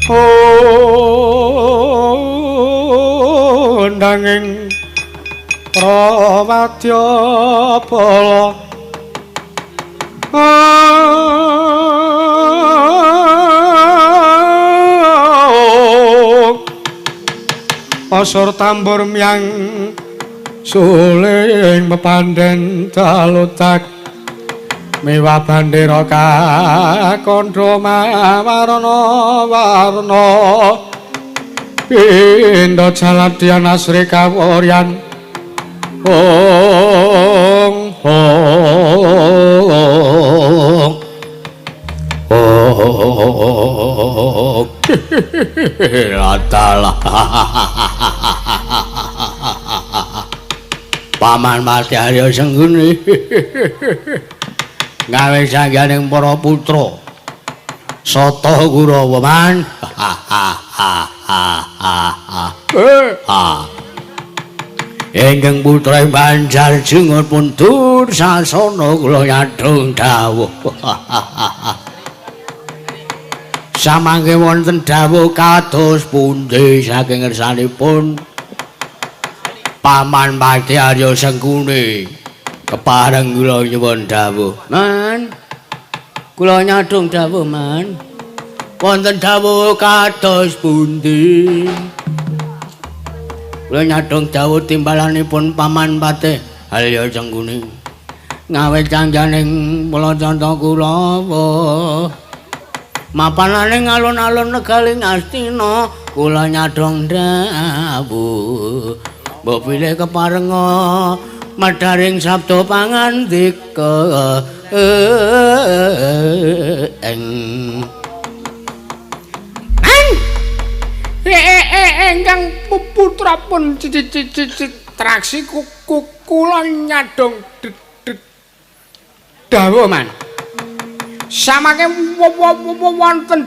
Oh nanging prawadya bala Asor tambur miyang suling mepandhen dalutak miwah bandera kakandha mawarna-warna pindha jaladyan asri kaworyan ong adalah Paman Mati Arya Sengguni gawe sangganing para putra Sata Kurawa man ingkang putra Banjar Jengot pun tur sasana kula nyadhong dawuh samangke wonten dawuh kados pundi saking ngersanipun Paman Mati Arya Sengguni kepareng kula nyuwun dawuh man kula nyadhong dawuh man wonten dawuh kados pundi kula nyadhong dawuh timbalanipun Paman Mati Arya Sengguni ngawe cangjaning Palacandra Kurawa mapananing alun-alun negaling Astina kula nyadhong dawuh mbok pilih keparenga madharing sabda pangandika engkang putra pun traksi kula nyadhong dawuh man samangke wonten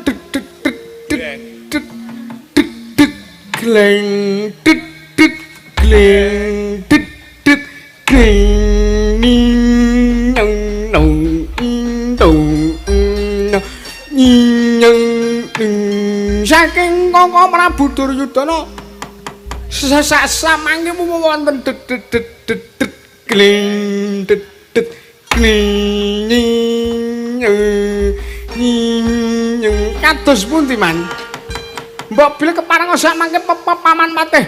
gleng gleng saking Kaka Prabu Duryudana samangke wonten gleng kados pundi man mbok bilih kepareng samangke Paman Mati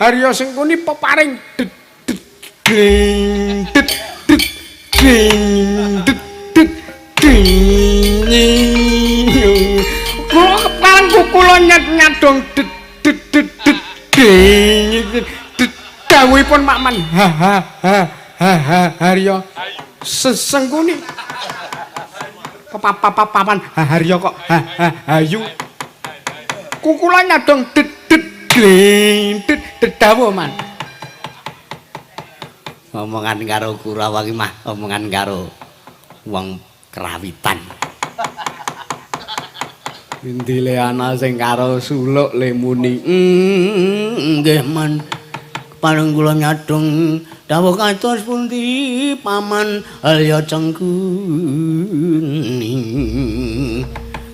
Arya Sengguni peparing kula kepareng kula nyadhong dawuhipun Paman Arya Sengguni Paman Harya kok ayu kukula nyadhong dawuh man omongan karo Kurawa ki mah omongan karo wong kerawitan indile ana sing karo suluk le muni nggih man paling kula nyadhong dawuh kados pundi Paman Arya Sengguni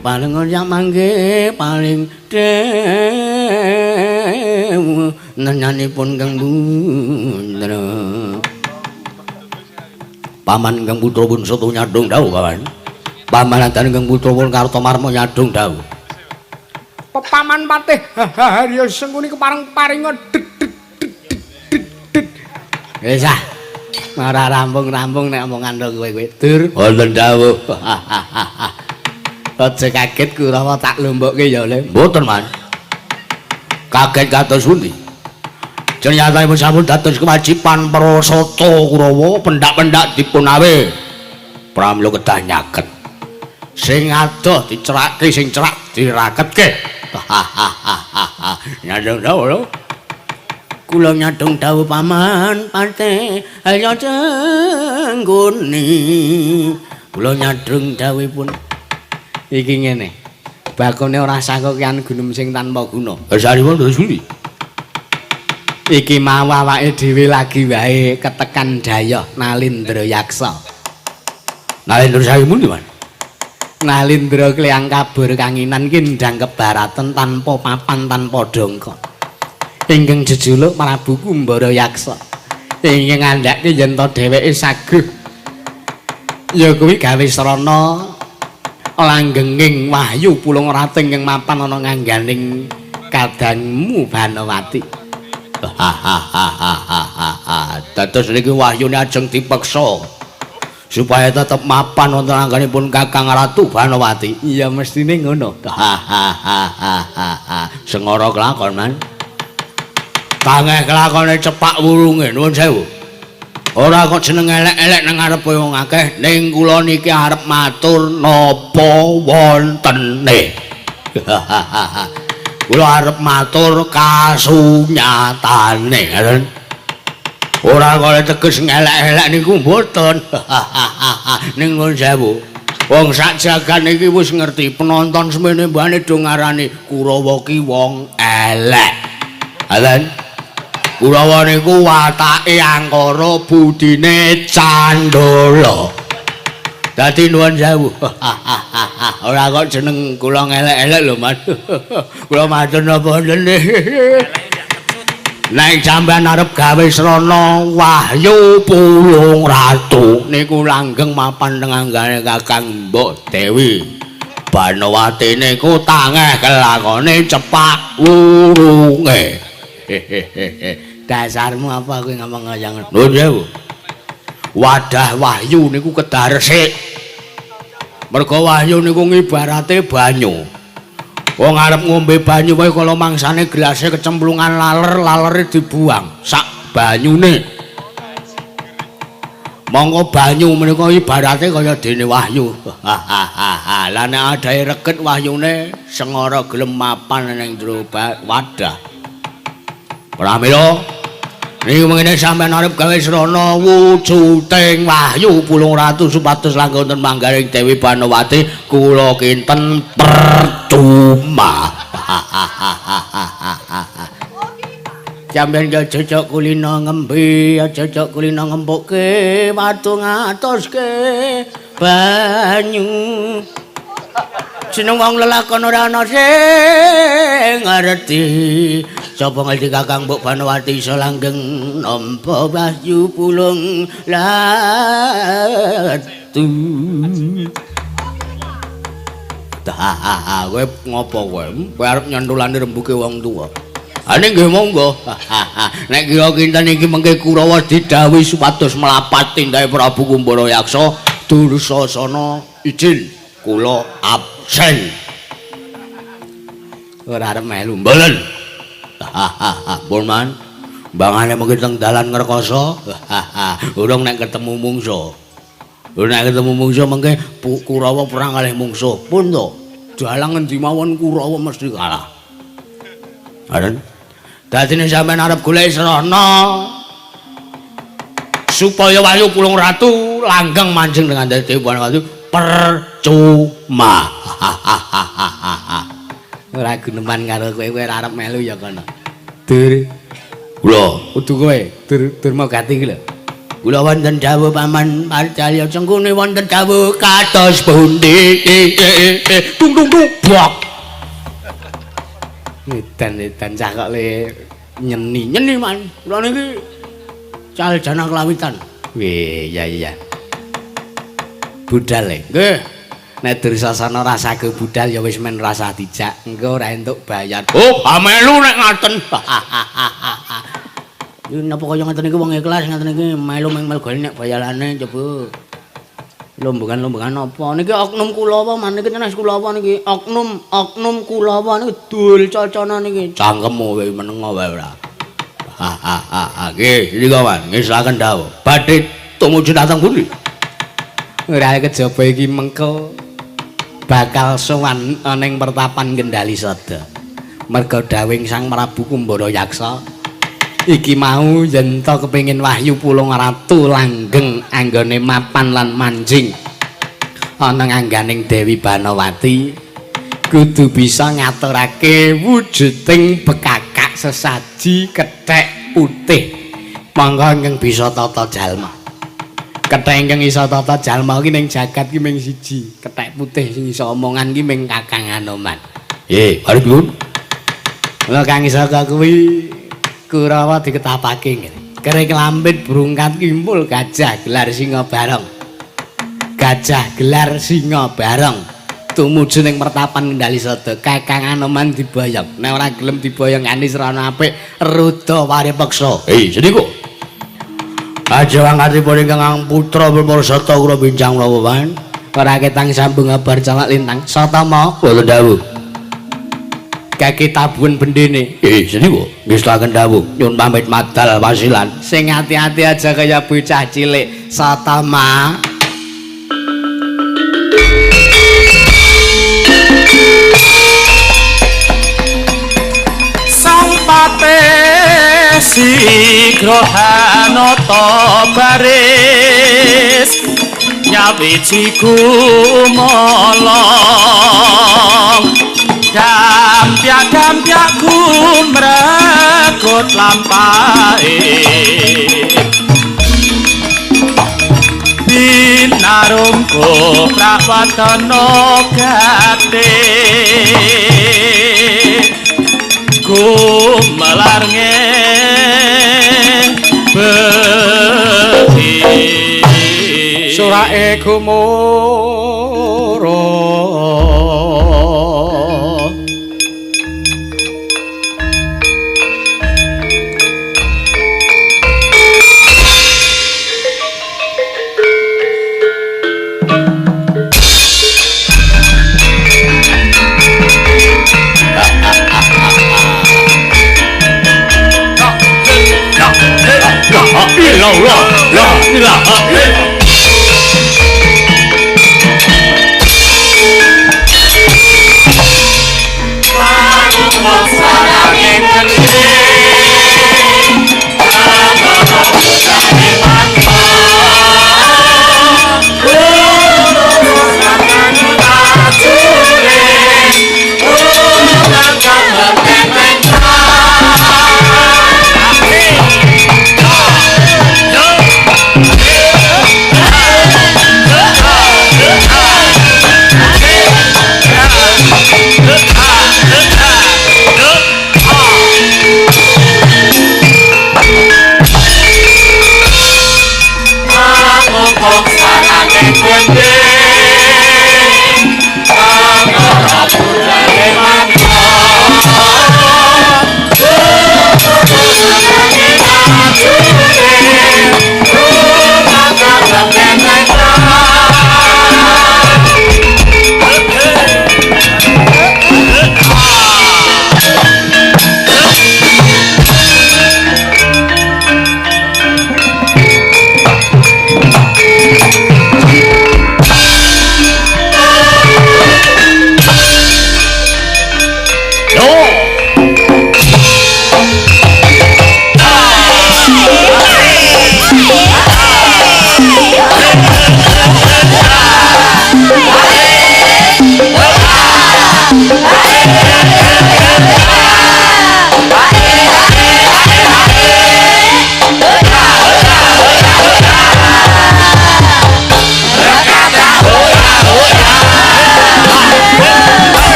paling ora mangke paling dewe nenyanipun Kang Bundra Paman Kang Putra pun soto nyadhong dawuh Paman antane Kang Putra pun Kartomarma nyadhong dawuh Paman Patih Arya Sengguni kepareng paringa wis ah ora rampung-rampung nek omongan kowe dur wonten dawuh aja kaget Kurawa tak lombokke ya le mboten man kaget kados pundi ternyatipun sampun dados kewajiban para Sata Kurawa pendak-pendak dipun awe pramila kedah nyaket sing adoh dicerake sing cerak diraketke nyadong dawuh lho kula nyadong dawuh Paman Patih Arya Sengguni kula nyadong dawuhipun iki ngene bakone ora sangkokian gunung sing tanpa guna saripun terus pundi iki mau awake dhewe lagi wae ketekan dayoh Nalindra Yaksa Nalindra sawi pundi man Nalindra kliang kabur kanginan kindang kebaratan tanpa papan tanpa dongkon. Ingkang jejuluk Prabu Kumbara Yaksa. Ingkang ngandhake yen to dheweke saguh. Ya kuwi gawe srana langgenging wahyu pulung ratu ingkang mapan ana ngangganing kadangmu Banowati. Dados niki wahyune ajeng dipeksa supaya tetep mapan wonten anggenipun Kakang Ratu Banowati. Iya mestine ngono. Sengara kelakon man. Tangeh kelakone cepak wurunge nuwun sewu. Ora kok jeneng elek-elek nang ngarepe wong akeh ning kula niki arep matur napa wontene. Kula arep matur kasunyatane, ngoten. Ora kok teges ngelek-elek niku mboten. Ning nuwun sewu. Wong sak jagat niki wis ngerti penonton semene mbane do ngarani Kurawa ki wong elek. Ngoten. Kurawa niku watake angkara budine candala. Dadi nuwun sewu. Ora kok jeneng kula ngelek-elek lho, Mas. Kula matur napa jenenge. Nek sampean arep gawe srana wahyu pulung ratu niku langgeng mapan tenganggane Kakang Mbok Dewi Banowati niku tangeh kelakone cepak wurunge. Dasarmu apa kowe ngomong kaya ngono? Nuwun sewu. Wadah wahyu niku kedah resik. Merga wahyu niku ngibarate banyu. Wong arep ngombe banyu wae kala mangsane gelasé kecemplungan laler, lalere dibuang sak banyune. Monggo banyu menika ibarate kaya dene wahyu. Lah nek adahe reget wahyune sengara gelem mapan ning jero wadah. Pramila niki mengene sampeyan arep gawe srana wujuding wahyu pulung ratu supados langgeng wonten manggaring Dewi Banowati kula kinten percuma. Sampeyan aja cocok kulina ngembe, aja cocok kulina ngempukke, watu ngatoske banyu. Jeneng wong lelakon ora ana sing ngerti. Sapa ngerti Kakang Mbok Banowati iso langgeng nampa wahyu pulung ratu. Kowe ngopo kowe? Kowe arep nyantulane rembuke wong tuwa. Ha ning nggih monggo. Nek kira kinten iki mengke Kurawa didhawuhi supados mlapat tindake Prabu Kumbara Yaksa, Dursasana izin kula absen. Ora arep melu mboten. Pun man, bangane mungkin teng dalan ngrekoso. Urung nek ketemu mungsuh. Nek ketemu mungsuh mengke Kurawa perang kalih mungsuh. Pun to, dalang endi mawon Kurawa mesti kalah. Aden. Dadine sampean arep golek srana supaya wahyu pulung ratu langgeng manjing dengan Dewi Banowati percuma. Ora guneman karo kowe ora arep melu ya kono. Dur. Kula kudu kowe dur mau gati iki lho. Kula wonten dawuh Paman Parjalya cengkune wonten dawuh kados pundi. Tung tung tung blok. Edan cah kok le nyeni man. Kula niki caljana klawitan. Weh, iya. Budal e. Nggih. Nek Dursasana rasake budal ya wis men rasa dijak, engko ora entuk bayar. Oh, melu nek ngaten. Iki napa kaya ngaten iki wong ikhlas ngaten iki melu mengmel nek bayarane coba. Lombengan apa? Niki oknum Kulawa man niki tenan Kulawa niki. Oknum Kulawa niki dul cocona niki. Cangkemmu wae menengo wae ora. Nggih, nika man, ngesalaken dawuh. Badhe tumuju dhateng pundi? Ora kejaba iki mengko bakal sowan ning pertapan Kendali Sada. Merga dawing Sang Prabu Kumbara Yaksa iki mau yen to kepengin wahyu pulung ratu langgeng anggone mapan lan manjing ana ngangganing Dewi Banowati kudu bisa ngaturake wujuding bekakak sesaji kethek putih mangga ingkang bisa tata jalma. Kethek ingkang iso tata jalma ki ning jagat ki mung siji. Kethek putih sing iso omongan ki mung Kakang Anoman. Mari nuwun. Lha Kang Isaka kuwi Kurawa diketapake ngene. Kering lampit brungkat kimpul gajah gelar singa bareng. Gajah gelar singa bareng. Tumuju ning mertapan Kendali Sada. Kakang Anoman diboyong. Nek ora gelem diboyong kanthi srana apik, rudha paripeksa. Sediko. Aja angkatipun ingkang putra Purwosata kula bincang lawan. Ora ketang sambung kabar calak lintang. Satama boten dawuh. Kaki tabuhan bendene. Sediko. Nggih saken dawuh. Nyun pamit madal wasilan. Sing ati-ati aja kaya bocah cilik. Satama. Sigra hanata baris nyawiji gumolong dampyak gumregut lampahe binarungku prawatana gate gumelar beki surake gumara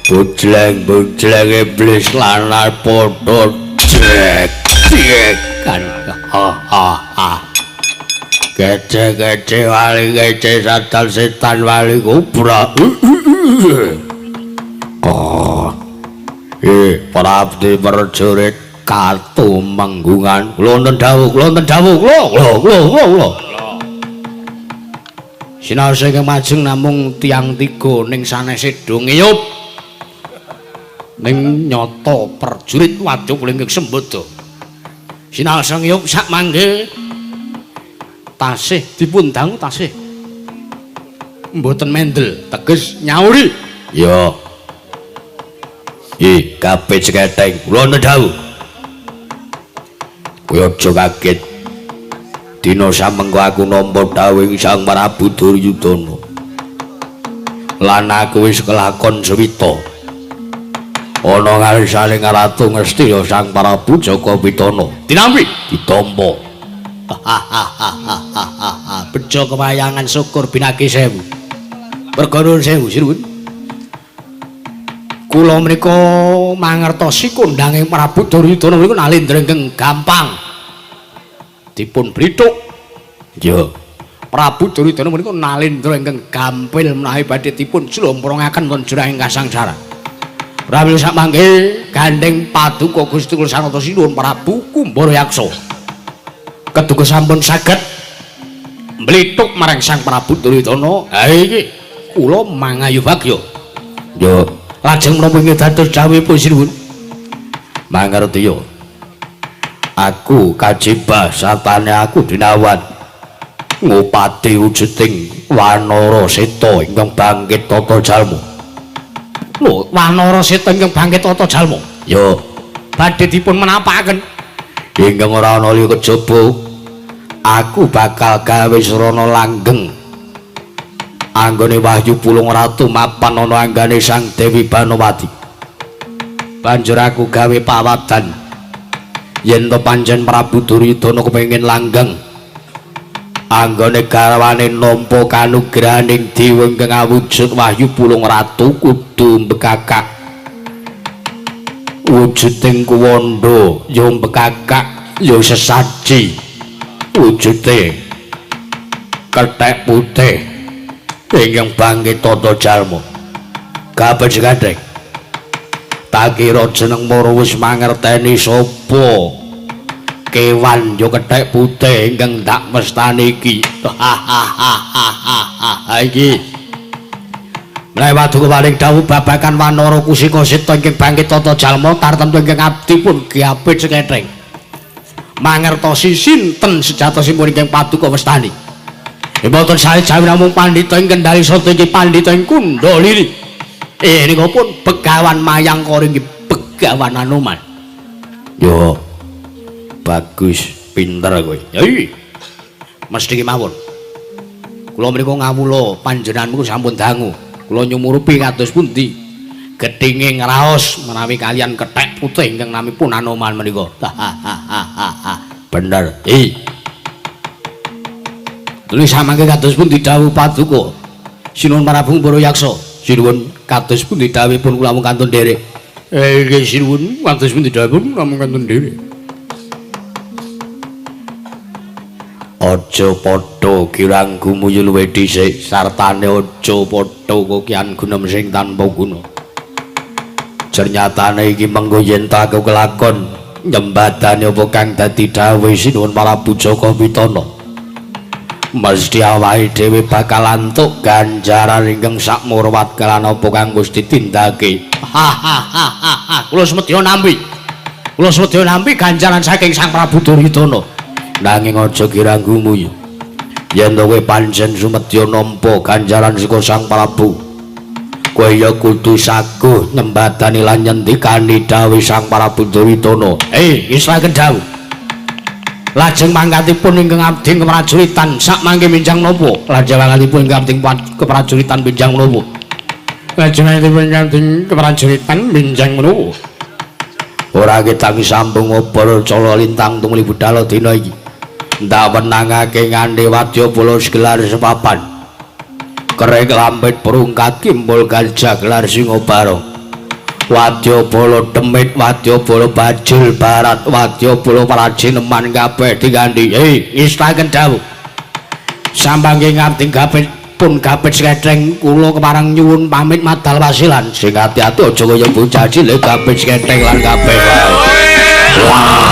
Bujleng iblis lanang padha cek kan Gece wali gece setan wali kubra para abdi prajurit kartu manggungan klonten dawuh Sinau sing majeng namung tiang tiga ning sanese do ngiyup ning nyata prajurit waduk linggih sembodo. Sinau sing ngiyup sak mangke tasih dipun dangu tasih mboten mendel teges nyauri. Ya. Kabeh cekething kula nedhawuh. Kowe aja kaget. Dina samengko aku nampa dawuh Sang Prabu Duryudana. Lan aku wis kelakon suwita. Ana ngarsane Ratu Ngastina Sang Prabu Jaka Pitana. Dinampi ditampa. Bejo kewayangan syukur binagi sewu. Merga nuwun sewu sinuwun. Kula menika mangertosi kondhange Prabu Duryudana menika nalindrengkeng gampang dipun blithuk. Ya, Prabu Duryudana menika nalindra ingkang gampil menawi badhe dipun jlomprongaken wonten jurang kasangsara. Pramila samangke gandeng paduka Gusti Kula Sanata Sinuwun Prabu Kumbaryaksa. Keduga sampun saged mblithuk marang Sang Prabu Duryudana. Ha iki kula mangayu bagya. Ya, lajeng menapa inggih dados dawuhipun sinuwun? Mangerti ya. Aku kajibah satane aku dinawan ngupati wujuding Wanara Seta ingkang bangkit tata jalma. Lho, Wanara Seta ingkang bangkit tata jalma. Ya, badhe dipun menapakaken ingkang ora ana liya kejaba. Aku bakal gawe srana langgeng anggone Wahyu Pulung Ratu mapan ana anggane Sang Dewi Banowati. Banjur aku gawe pawadan yen to pancen Prabu Duryudana kepengin langgeng anggone garwane nampa kanugrahaning dewa ingkang awujud Wahyu Pulung Ratu kudu mbekakak wujuding kuwanda ya mbekakak ya sesaji wujude kethek putih ingkang bangkit tata jalma. Kabeh gadheng tak kira jeneng moro wis mangerteni sapa kewan yo kethek putih ingkang tak mestani iki. Iki lewat paling dawuh babagan Wanara Kusika Seta ingkang bangkit tata jalma tartemtu ingkang abdi pun kiapit sekething mangertosi sinten sejatosipun ingkang paduka mestani. Mboten sae jawi namung pandhita ing Kendari Sata iki pandhita ing Kundalini. Nika pun Begawan Mayangkara inggih Begawan Anoman. Yo, bagus, pinter kowe. Ya iki. Mesti mawon. Kula menika ngawula panjenenganmu sampun dangu. Kula nyumurupi kados pundi gethinge ngraos menawi kalian kethek putih ingkang namipun Anoman menika. Bener. Tulis samangke kados pundi dawuh paduka Sinuwun Prabu Kumbaryaksa. Sinuwun kados pundi dawuhipun kula mung kantun nderek. Nggih sinuwun kados pundi dawuhipun kula mung kantun nderek. Aja padha kirang gumuyu luwih dhisik sartane aja padha kokian gunem sing tanpa guna. Ternyatane iki mengko yen tak aku kelakon nyembadane apa kang dadi dawuh Sinuwun Prabu Jaka Pitana. Mesti awake dhewe bakal antuk ganjaran ingkang sakmurwat kelan apa kang Gusti tindake. Kula semedya nampi. Kula semedya nampi ganjaran saking Sang Prabu Duryudana. Nanging aja kira gumuyu. Yen kowe pancen sumedya nampa ganjaran saka Sang Prabu, kowe ya kudu saguh nyembadani lan nyendikani dawuh Sang Prabu Duryudana. Israken dawuh. Lajeng mangkatipun ingkang abdi keprajuritan sak mangke minjang napa? Lajeng mangkatipun ingkang abdi keprajuritan minjang napa? Lajeng mangkatipun ingkang abdi keprajuritan minjang napa? Ora ketangi sambung obor cala lintang tumuli budal dina iki. Ndak wenangake ngandhe wadya bola gelar sepapan. Kerek lampit perungkat kimbul gajah gelar Singobara. Wadyabala demit, wadyabala bajul barat, wadyabala prajineman kabeh digandhi. Istaken dawuh. Sampangke ngabdi gapit pun gapit sketheng kula keparang nyuwun pamit madal wasilan. Sing ati-ati aja kaya bocah cilik gapit sketheng lan kabeh wae.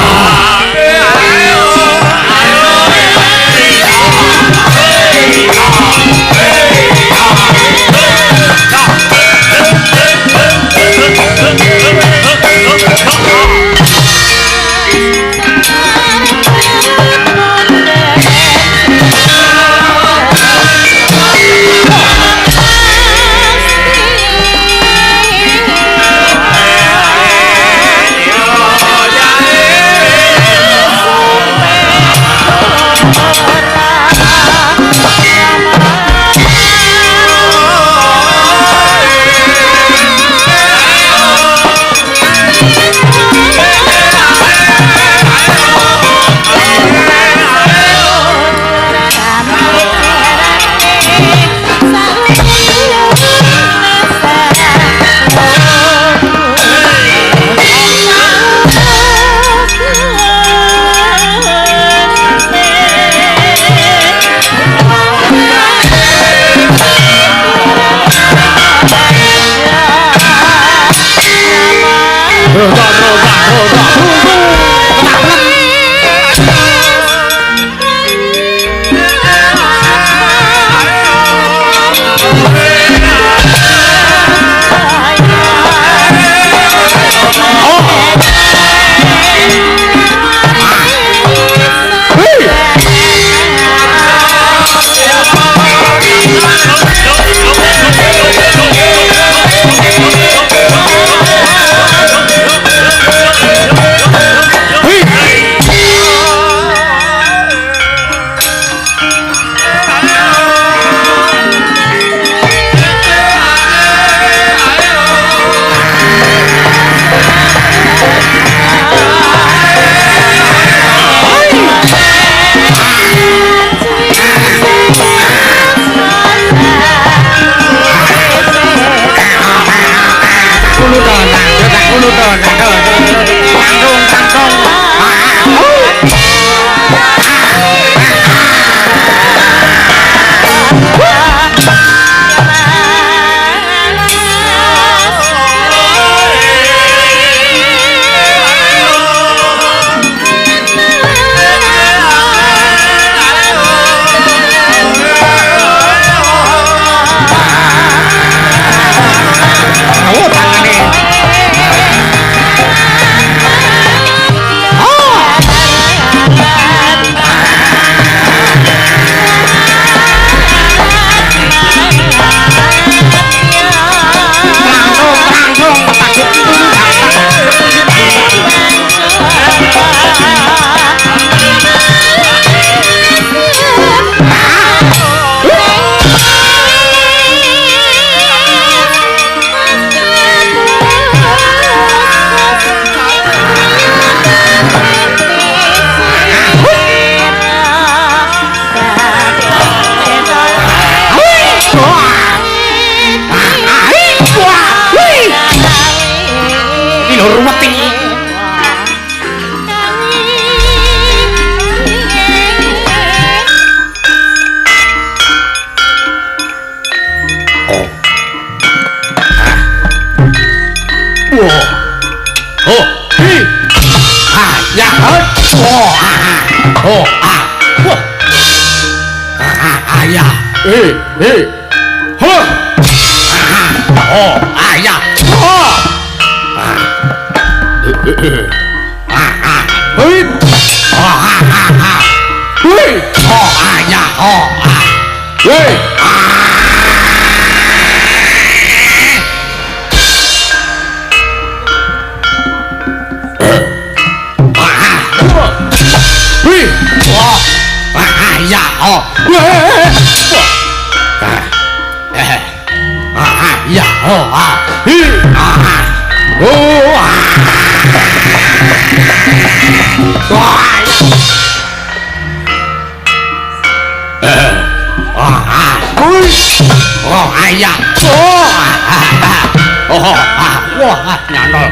Wah, nyantol.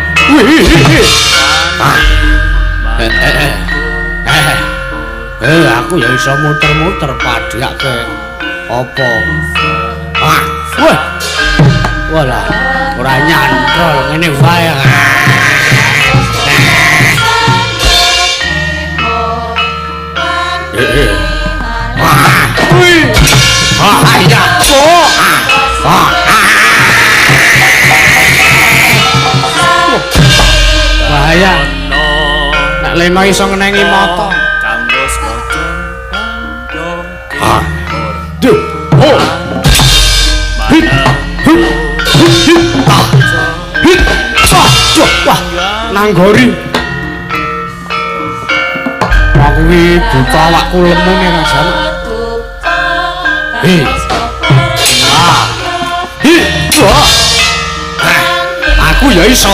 Aku ya iso muter-muter padhake apa. Wah. Walah, ora nyantol ngene wae. Ya, bahaya. Nek Leno iso ngenengi mata. Duh. Oh. Wah, nanggori. Aku iki buta awakku lemu nek rasane. Aku ya iso.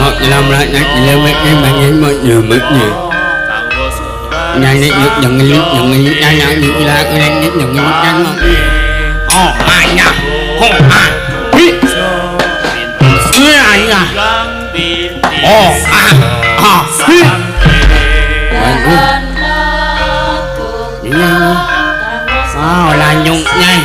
Một làm lại nhạc nhạc nhạc nhạc nhạc một nhiều một nhiều nhạc nhạc nhạc nhạc nhạc nhạc nhạc nhạc nhạc nhạc nhạc oh anh à oh anh hi anh à oh hi là nhung nhanh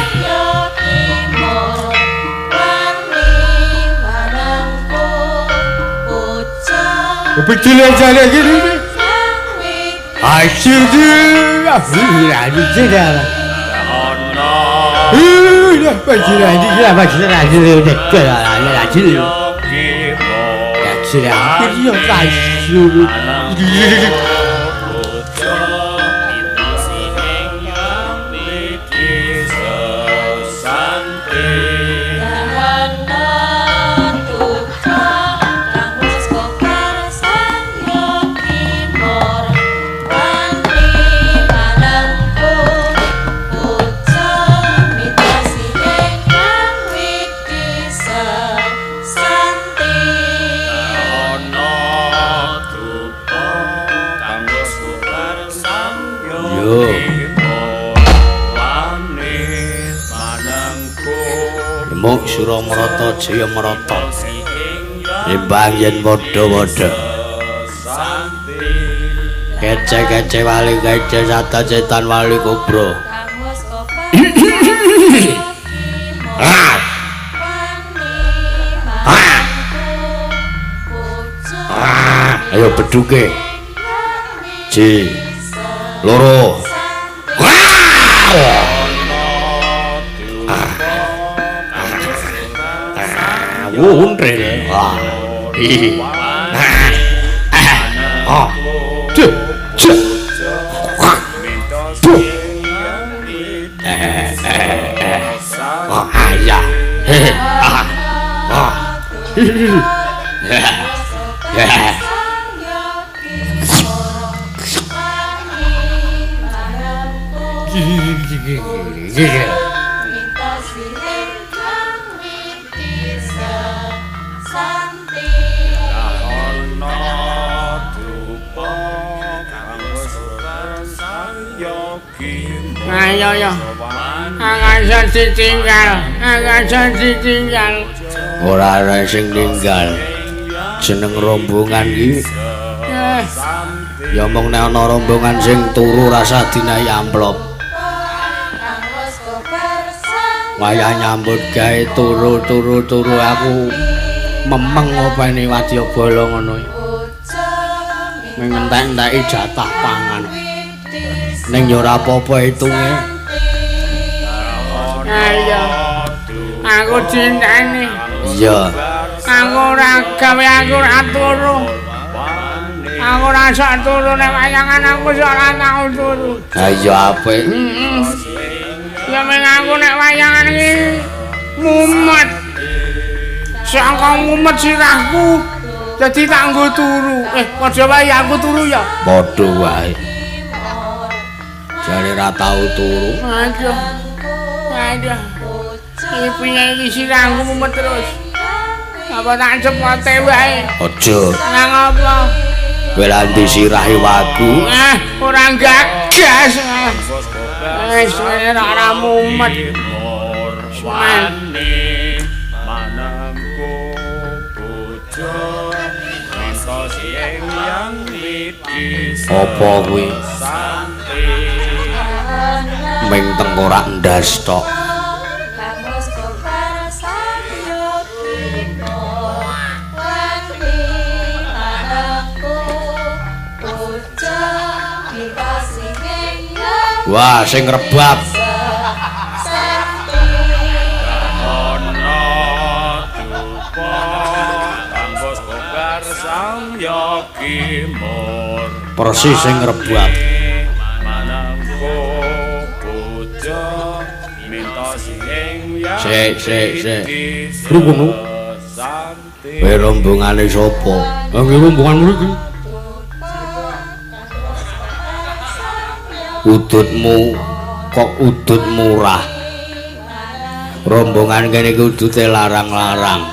Betul aja lagi ni. Asyik dia, asyik dia dah. Dah pagi dah, dia pagi dah, dia dah asyik. Asyik dia, dia tak asyik. Muk sura marata jaya marata imbang yen padha-padha kece-kece wali kece sata setan wali kobra ayo beduke ji loro untre wah ayo angan ditinggal ora ana sing ninggal jeneng rombongan iki ya mung nek ana rombongan sing turu rasa dinahi amplop wayah nyambut gawe turu aku memeng opene wadyabala ngono mengentek-enteki jatah pangan ning ya ora apa-apa hitunge ayo aku cintane iya aku ora gawe aku ora turu aku ora sak turu nek wayangan aku ora tau turu ayo apik ya men aku nek wayangan iki mumet saka mumet sirahku dadi tak nggo turu padha wae aku turu ya padha wae jare ra tau turu aduh iki piye iki sirahku mumet terus apa tak cepote wae aja nang apa kowe lan disirahi wagu ora enggak gas. Wis ora mumet. Wani manangku bojo ngantos ing yang widi apa kuwi ming tengkorak ndas tok wah sing rebab persis sing rebab manangku bojo minta sing sik krungu kowe rombongane sapa nggih rombongan mriki udutmu kok udut murah rombongan kene iki udute larang-larang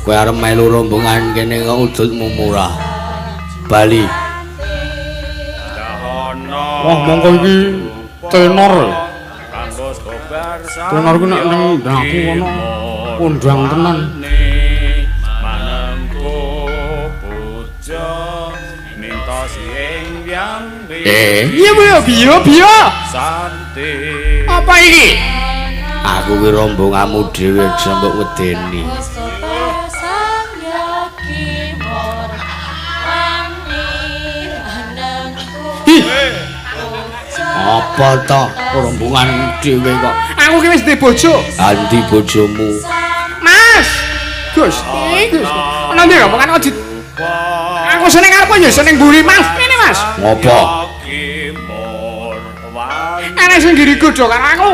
kowe arep melu rombongan kene kok udutmu murah Bali wah mongko iki tenor tenor ku nek ning ndaku kono kondang tenan manangku bojo minta sing yang iya biyo santi apa iki aku ki rombonganmu dhewe sembok wedeni apa to rombongan dhewe kok aku ki wis duwe bojo andi bojomu Mas Gus ana ndi rombongan ojit aku seneng arep ya seneng mburi Mas ngene Mas ngopo ana sing ngiri godho karo aku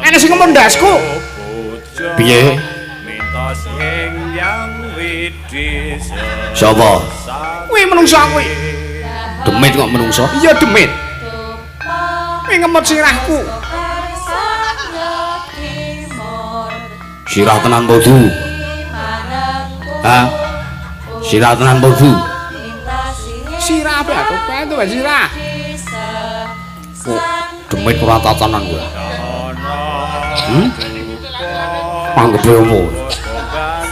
ana sing ngomong ndasku piye minta sing yang widi sapa kuwi menungso kuwi demit kok menungso iya demit ngemot sirahku sirah tenan bodu sirah tenan bodu sirah apa aku pengen tuh sirah demit ora tatanan gue panggepe omo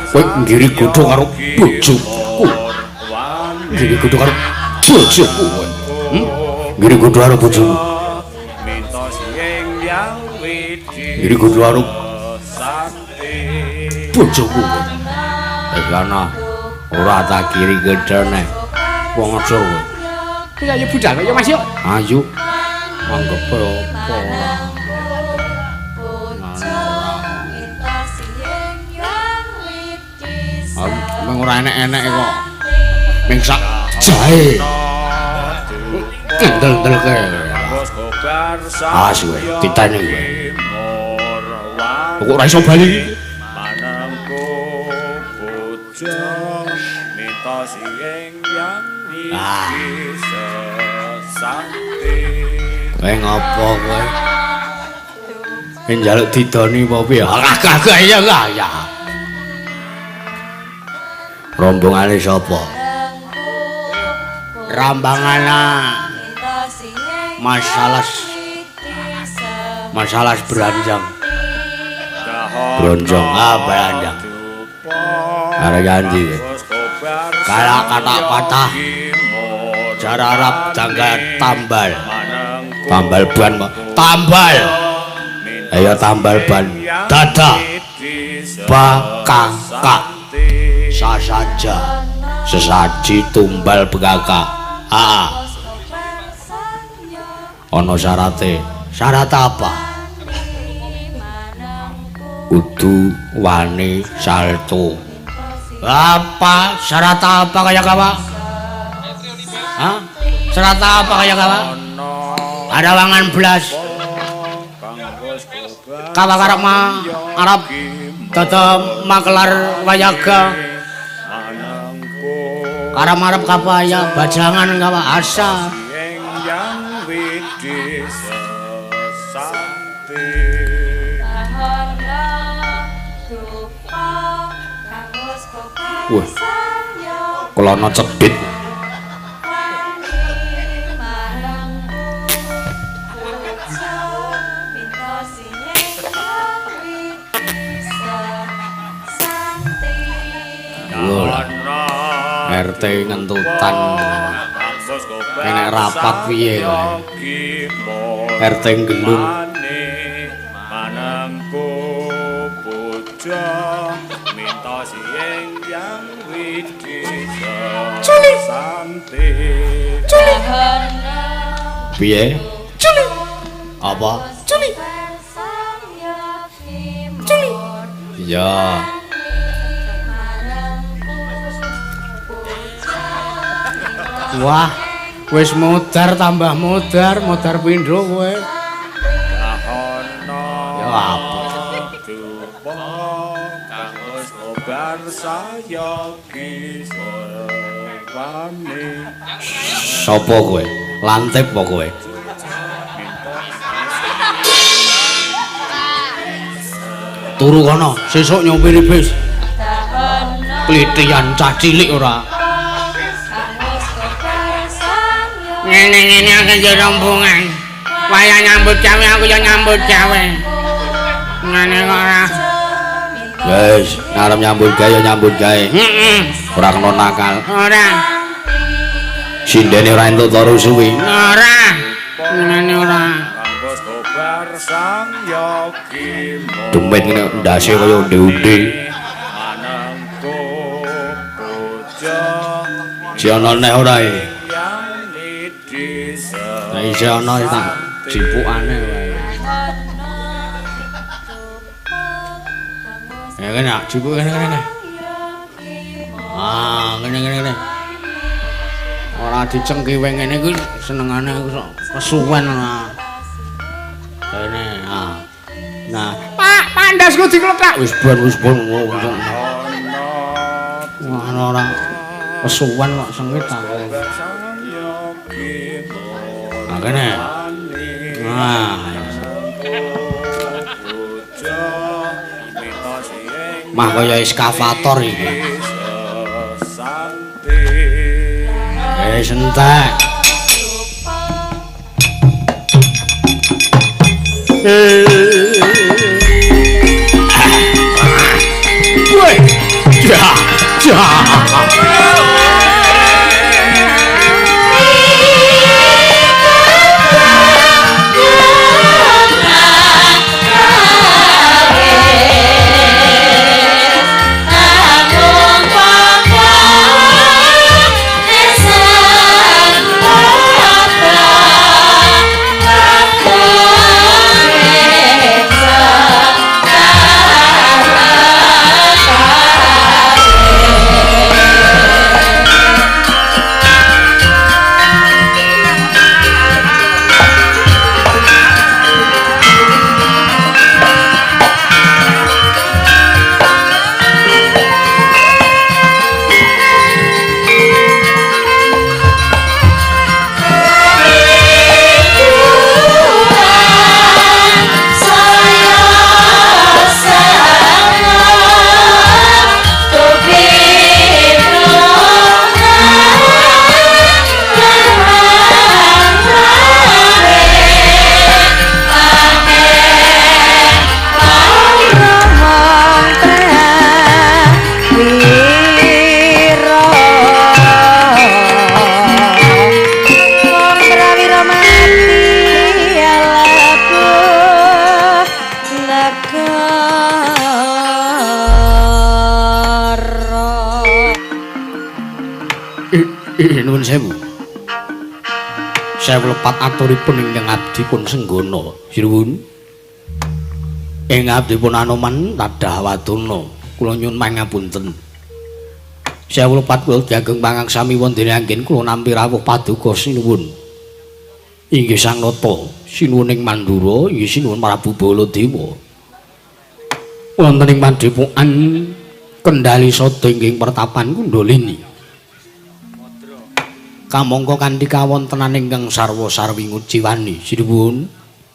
kowe ngiri godho karo bojoku ngiri godho karo bojoku ngiri godho karo bojoku ngiri godho karo bojoku karena ora tak kiri gedene wong ngocor kowe kuwi ayo budal ya Mas yo ayo manggepe apa meng ora enek-enek kok ming sak jahe kendel-kendelke asu ditane kowe kok ora iso bali manangku bojo minta sing yang bisa santi kowe ngopo kowe njaluk didoni apa piye kagak ya ya rombongane sapa rambangana masalah beranjang bronjong beranjang arek ganti kala kata patah cara Arab tangga tambal ban tambal ayo tambal ban dada bakaka sasaja sesaji tumbal begaka ono syarat apa kudu wani salto apa syarat apa kayak apa syarat apa kayak apa ada wangan belas kawa karep Arab tetep makelar wayaga karep Arab kapaya bajangan kawa asa wah kelana cedhit RT ngentutan. Kene rapat piye kowe? RT gendung. Manangku puja minta sieng yang widisa santi. Piye? Culi. Apa? Culi. Culi. Ya. Wah, wis modar tambah modar pindho kowe. Ya apa? Kang wis obar saya kisah wani. Sopo kowe? Lantip apa kowe? Turu kono, sesuk nyompiri bis. Klitian cah cilik ora. Ngene-ngene akeh yo rombongan. Wayah nyambut gawe aku yo nyambut gawe. Ngene kok ora. Wes, ngarep nyambut gawe yo nyambut gawe. Heeh. Ora kena nakal. Ora. Sindene ora entuk turu suwi. Ora. Ngene ora. Bos kobar sang yogi. Tumben ngene ndase kaya unde-unde. Manangku puja Si ana neh ora e. yang didisa. Lah isih ana tak jipukane wae. Ya kene jipuk kene. Ah, ngene. Ora dicengkiwe ngene kuwi senengane aku sok kesuwen lah. Kene, ah. Nah, Pak, pandasku dikletak. Wis bon. Wah, ora kesuwen kok sengit aku. Nah, kene. Nah. Mah kaya eskavator iki. Sentak. Woi, ja. Nuwun sewu. Saya lepat aturipun ingkang abdi pun senggono. Sinuwun. Ing abdi pun Anoman tadah wadana. Kula nyuwun pangapunten. Saya lepat kula diageng pangangsami wondene anggen kula nampi rawuh paduka sinuwun. Inggih Sang Nata, sinuwun ing Mandura, inggih sinuwun Prabu Baladewa. Wonten ing Padepokan Kendali Sada inggih pertapan Kundalini. Kamangka kanthi kawontenan ingkang sarwa-sarwi nguciwani sinuwun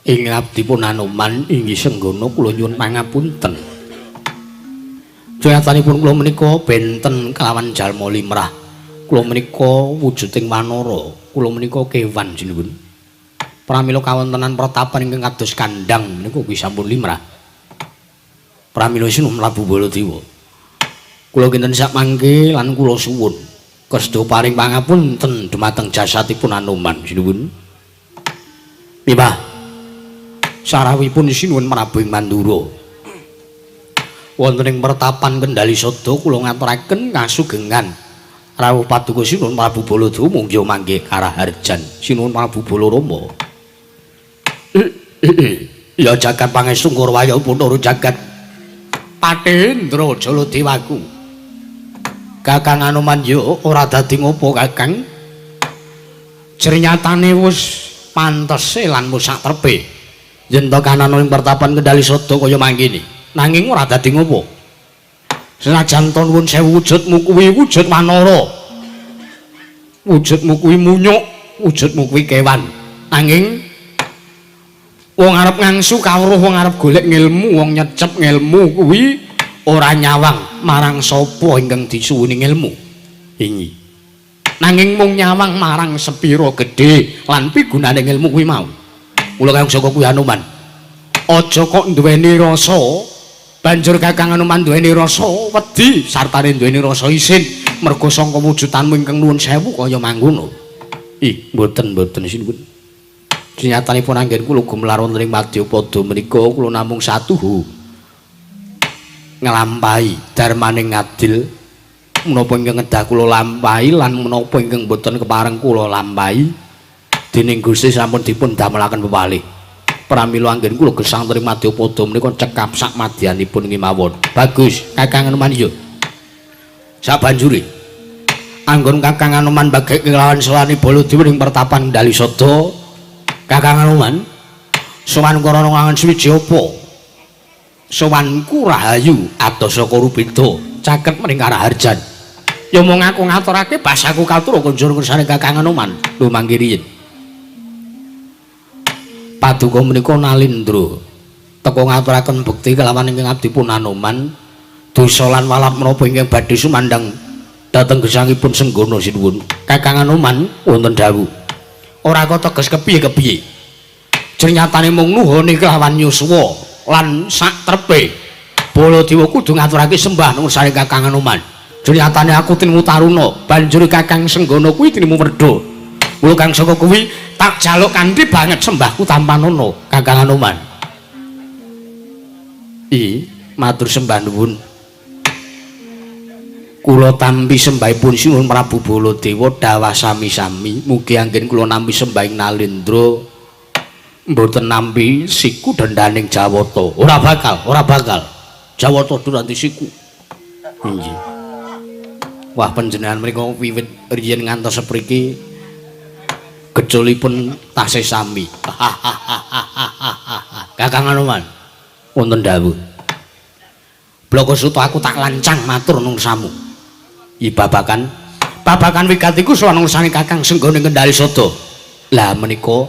ing abdi pun Anoman inggih senggono kula nyuwun pangapunten. Jayatanipun kula menika benten kelawan jalma limrah. Kula menika wujuding wanara, kula menika kewan sinuwun. Pramila kawontenan pratapan ingkang kados kandhang menika kuwi sampun limrah. Pramila sinuwun Prabu Baladewa. Kula kinten sak mangke lan kula suwun Kasta paring pangapunten dumateng jasadipun Anoman sinuwun. Nggih, sarawipun sinuwun Prabu ing Mandura. Wonten ing pertapan Kendali Sada kula ngaturaken kasugengan rawuh paduka sinuwun Prabu Baladewa mungya mangke karaharjan sinuwun Prabu Balarama. Ya jagat pangestu Kurwaya Punara jagat Patendra Jaladewaku. Kakang Anoman yo ora dadi ngopo Kakang. Jernyatane wis pantese lan musak trepe. Yen to kanana ing pertapan Kendali Sada kaya mangkene. Nanging ora dadi ngopo. Senajan to nuwun sewu wujudmu kuwi wujud wanara. Wujudmu kuwi munyuk, wujudmu kuwi kewan. Nanging wong arep ngangsu kawruh, wong arep golek ngilmu, wong nyecep ngilmu kuwi ora nyawang marang sapa ingkang disuwuni ilmu. Ingi. Nanging mung nyawang marang sepira gedhe lan pigunane ilmu kuwi mau. Mula kang saka kuwi Anoman. Aja kok duweni rasa, banjur Kakang Anoman duweni rasa wedi sartane duweni rasa isin merga sangka wujudanmu ingkang nuwun sewu kaya mangkono. Ih, mboten sinuwun. Dinyatanipun anggen kula gumelar wonten ing Madyapada menika kula namung satuhu nglampahi darmaning ngadil menapa ingkang kedah kula lampahi lan menapa ingkang boten kepareng kula lampahi dening Gusti sampun dipun damelaken pepalih. Pramila anggen kula gesang wonten ing Madyapada menika cekap sak madyanipun ngimawon. Bagus, Kakang Anoman yo. Sabanjure anggon Kakang Anoman bagek kelawan sawani Baladewa ing pertapan Kendali Sada. Kakang Anoman, sowan krana ngangen swiji apa? Sowanku Rahayu adosa Kurupita, caket mring Karaharjan. Ya mung aku ngaturake basaku katur kunjur kersane Kakang Anoman. Lho mangke riyin. Paduka menika Nalindra teka ngaturaken bekti kelawan ingkang abdipun Anoman, dosa lan walap menapa ingkang badhe sumandang dhateng gesangipun Senggana sinuwun. Kakang Anoman wonten dawuh. Ora kok teges kepiye-kepiye. Jernyatane mung nuhune kelawan yuswa lan sak trepe. Baladewa kudu ngaturake sembah nuwun saring Kakang Anoman. Jernyatane aku tinemu taruna, banjur Kakang Senggana kuwi tinemu werda. Mula kang saka kuwi tak jaluk kanthi banget sembahku tanpa nono, Kakang Anoman. Matur sembah nuwun. Kula tampi sembahipun sinuwun Prabu Baladewa dawah sami-sami. Mugi anggen kula nampi sembahing Nalindra mboten nampi siku dendaning Jawata. Ora bakal. Jawata duranti siku. Inggih. Wah panjenengan mriku wiwit riyen ngantos sepriki gecolipun tasih sami. Kakang Anoman wonten dawuh. Bloko suta aku tak lancang matur nuwun samu. Babakan wigatiku sowan ngursane Kakang Senggana Kendali Sada. Lah menika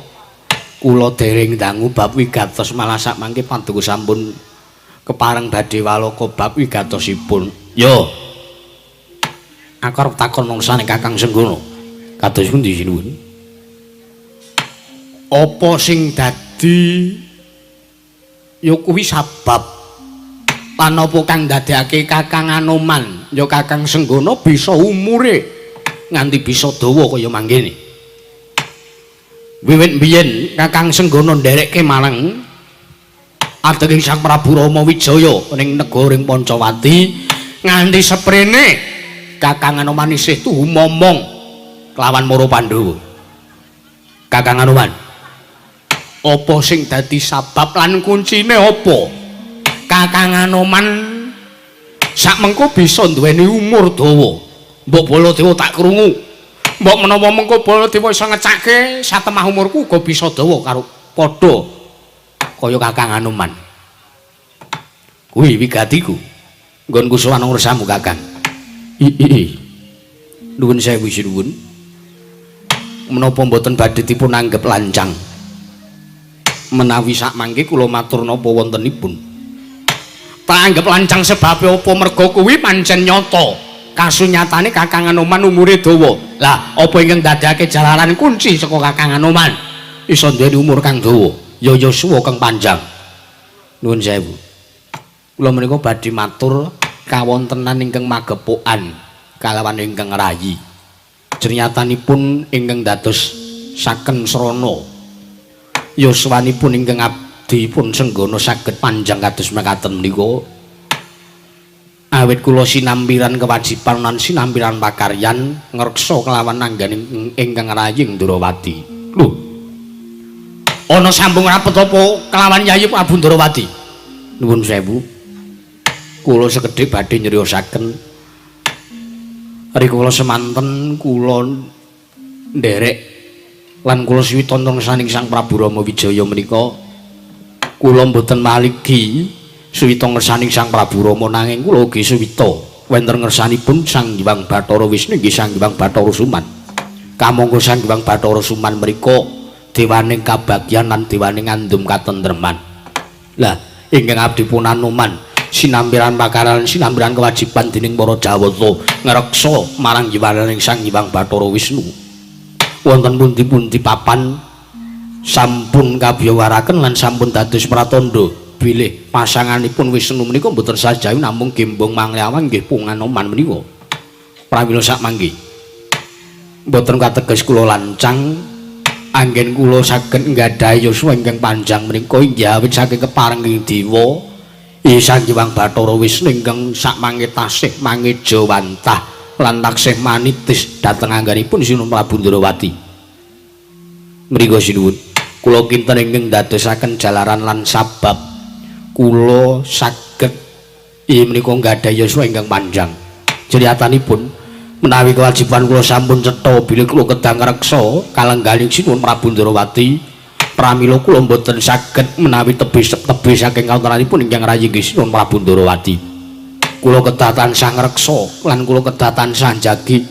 kula dereng dangu bab wigatos malah sak mangke paduka sampun kepareng badhe walaka bab wigatosipun. Yo. Aku arep takon ngursane Kakang Senggana. Kados pundi sinuwun? Apa sing dadi ya kuwi sabab lan apa kang ndadekake Kakang Anoman ya Kakang Senggana bisa umure nganti bisa dawa kaya mangkene. Wiwit biyen Kakang Senggana nderekke marang ateking Sang Prabu Rama Wijaya ning negaring Pancawati nganti seprene Kakang Anoman isih tuhu momong kelawan para Pandhawa. Kakang Anoman, apa sing dadi sabab lan kuncine apa? Kakang Anoman sak mengko bisa duweni umur dawa. Mbok Baladewa tak krungu. Mbok menawa mengko Baladewa iso ngecake satemah umurku uga bisa dawa karo padha kaya Kakang Anoman. Kuwi wigatiku. Nggonku sowan ngursamu Kakang. Nuwun sewu sinuwun. Menapa mboten badhe dipun anggep lancang. Menawi sak mangke kula matur napa wontenipun. Tak anggap lancang sebab apa merga kuwi pancen nyata. Kasunyatane Kakang Anoman umure dawa. Lah apa ingkang dadekake jalaran kunci saka Kakang Anoman iso duweni umur kang dawa, ya yuswa kang panjang. Nuwun sewu. Kula menika badhe matur kawontenan ingkang magepokan kalawan ingkang rayi. Kajernyatanipun ingkang dados saken srana yuswanipun ingkang abdi pun senggono saged panjang kados mekaten menika awit kula sinambiran kewajiban lan sinambiran pakaryan ngreksa kelawan nangganing ingkang raying Ndrawati. Lho, ana sambung rapet apa kelawan Yayi Prabu Ndrawati? Nuwun sewu, kula sekedhik badhe nyriosaken rikala semanten kula nderek lan kula siwita ngersaning Sang Prabu Rama Wijaya menika kula mboten maligi suwita ngersaning Sang Prabu Rama nanging kula ugi suwita wonten ngersanipun Sang Hyang Bathara Wisnu inggih Sang Hyang Bathara Suman. Kamangka Sang Hyang Bathara Suman menika dewaning kabagyan lan dewaning ngandum katentreman. Lah ingkang abdi pun Anoman sinambiran pakaran sinambiran kewajiban dening para Jawata ngreksa marang yuwaning Sang Hyang Bathara Wisnu. Wonten pundi-pundi papan sampun kabiyawaraken lan sampun dados pratandha bilih pasanganipun Wisnu menika mboten sajawi namung gembong mangliawang nggih pun Anoman menika. Pramila sakmangke mboten kateges kula lancang anggen kula saged nggadahi yuswa ingkang panjang menika inggih awit saking keparenging dewa Sang Hyang Bathara Wisnu ingkang sakmangke tasih mangeja wantah lan taksih manitis dhateng anggenipun Sinuwun Prabu Ndrawati. Mriku sinuwun kula kinten ingkang dadosaken jalaran lan sabab kula saged menika nggadahi yuswa ingkang panjang. Criyatanipun menawi kewajiban kula sampun cetha bilih kula kedang ngreksa kalengganing Sinuwun Prabu Ndrawati pramila kula mboten saged menawi tebih saking kawontenanipun ingkang rayi Sinuwun Prabu Ndrawati. Kula kedah tansah ngreksa lan kula kedah tansah njagi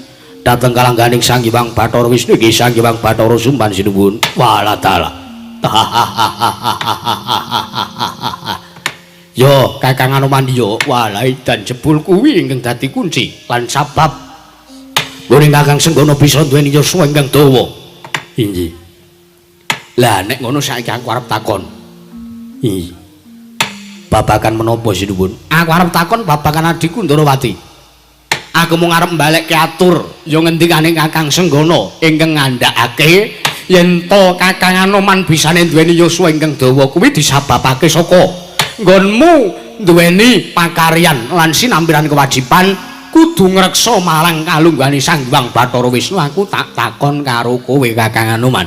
dhateng kalengganing Sang Hyang Bathara Wisnu inggih Sang Hyang Bathara Suman sinuwun. Waladala. Yo Kakang Anoman yo walai dan jebul kuwi ingkang dadi kunci lan sabab muring Kakang Senggono bisa duweni yuswa ingkang dawa. Inggih. Lah nek ngono saiki aku arep takon. Inggih. Babakan menapa sinuwun? Aku arep takon babakan adikku Ndrawati. Aku mung arep mbalekke atur ya ngendikane Kakang Senggono ingkang ngandhakake yen to Kakang Anoman bisane duweni yuswa ingkang dawa kuwi disababake saka nggonmu duweni pakaryan lan sinambiran kewajiban kudu ngreksa marang kalunggane Sang Hyang Bathara Wisnu. Aku tak takon karo kowe Kakang Anoman.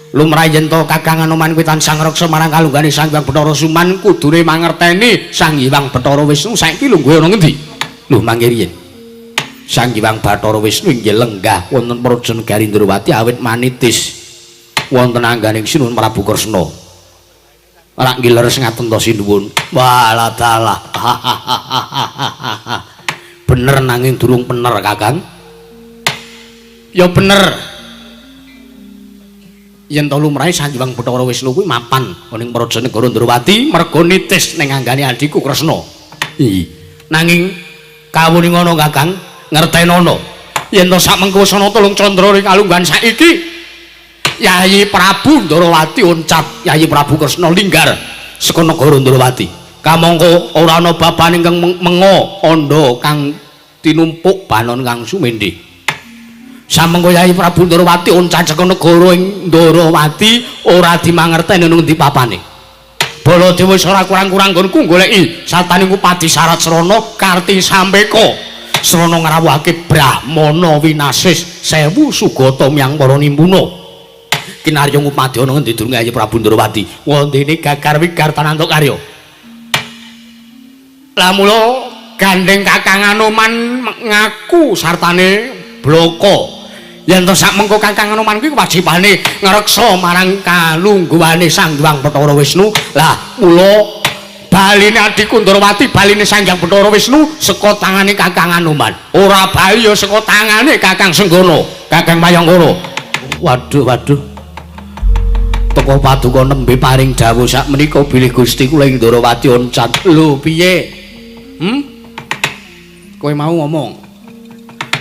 Lumrah yen to Kakang Anoman kuwi tansah ngreksa marang kalunggane Sang Hyang Bathara Suman kudune mangerteni Sang Hyang Bathara Wisnu saiki lungguhe ana ngendi? Lho mangke riyen Sang Hyang Bathara Wisnu inggih lenggah wonten Praja Negari Ndrawati awit manitis wonten angganing Sinuwun Prabu Kresna. Ora ngiler ngaten to sinuwun. Waladalah. Bener nanging durung bener Kakang. Ya bener. Yen to lumrahe Sang Hyang Bathara Wisnu kuwi mapan ning Praja Negara Ndrawati merga nitis ning anggane adhiku Kresna. Nanging kawuning ngono Kakang, ngertenono yen to samengko wis ana tulung candra ring kalunggan saiki Yayi Prabu Ndrawati oncat Yayi Prabu Kresna linggar saka negara Ndrawati. Kamangka ora ana babane ingkang menga andha kang tinumpuk banon kang sumendhe. Samengko Yayi Prabu Ndrawati oncat saka negara ing Ndrawati ora dimangerteni nang endi papane. Baladewa wis ora kurang-kurang nggonku goleki sataning Upati Sarat Srana Karti Sampeka srana ngrawuhake Brahmana winasis 1000 sugata miyang para nimpuna. Kinarya Upati ana ngendi durung Yayi Prabu Ndrawati? Wondene Gagar Wigar Tanantuk Karya. Lah mula gandeng Kakang Anoman ngaku sartane bloko. Yen to sakmengko Kakang Anoman kuwi kewajibane ngreksa marang kalungguhane Sang Hyang Bathara Wisnu. Lah mula baline adhiku Ndrawati baline Sang Hyang Bathara Wisnu saka tangane Kakang Anoman. Ora bali ya saka tangane Kakang Senggono, Kakang Mayangkara. Waduh. Teko paduka nembe paring dawuh sak menika bilih Gusti kula ing Ndrawati oncat. Lho piye? Kowe mau ngomong.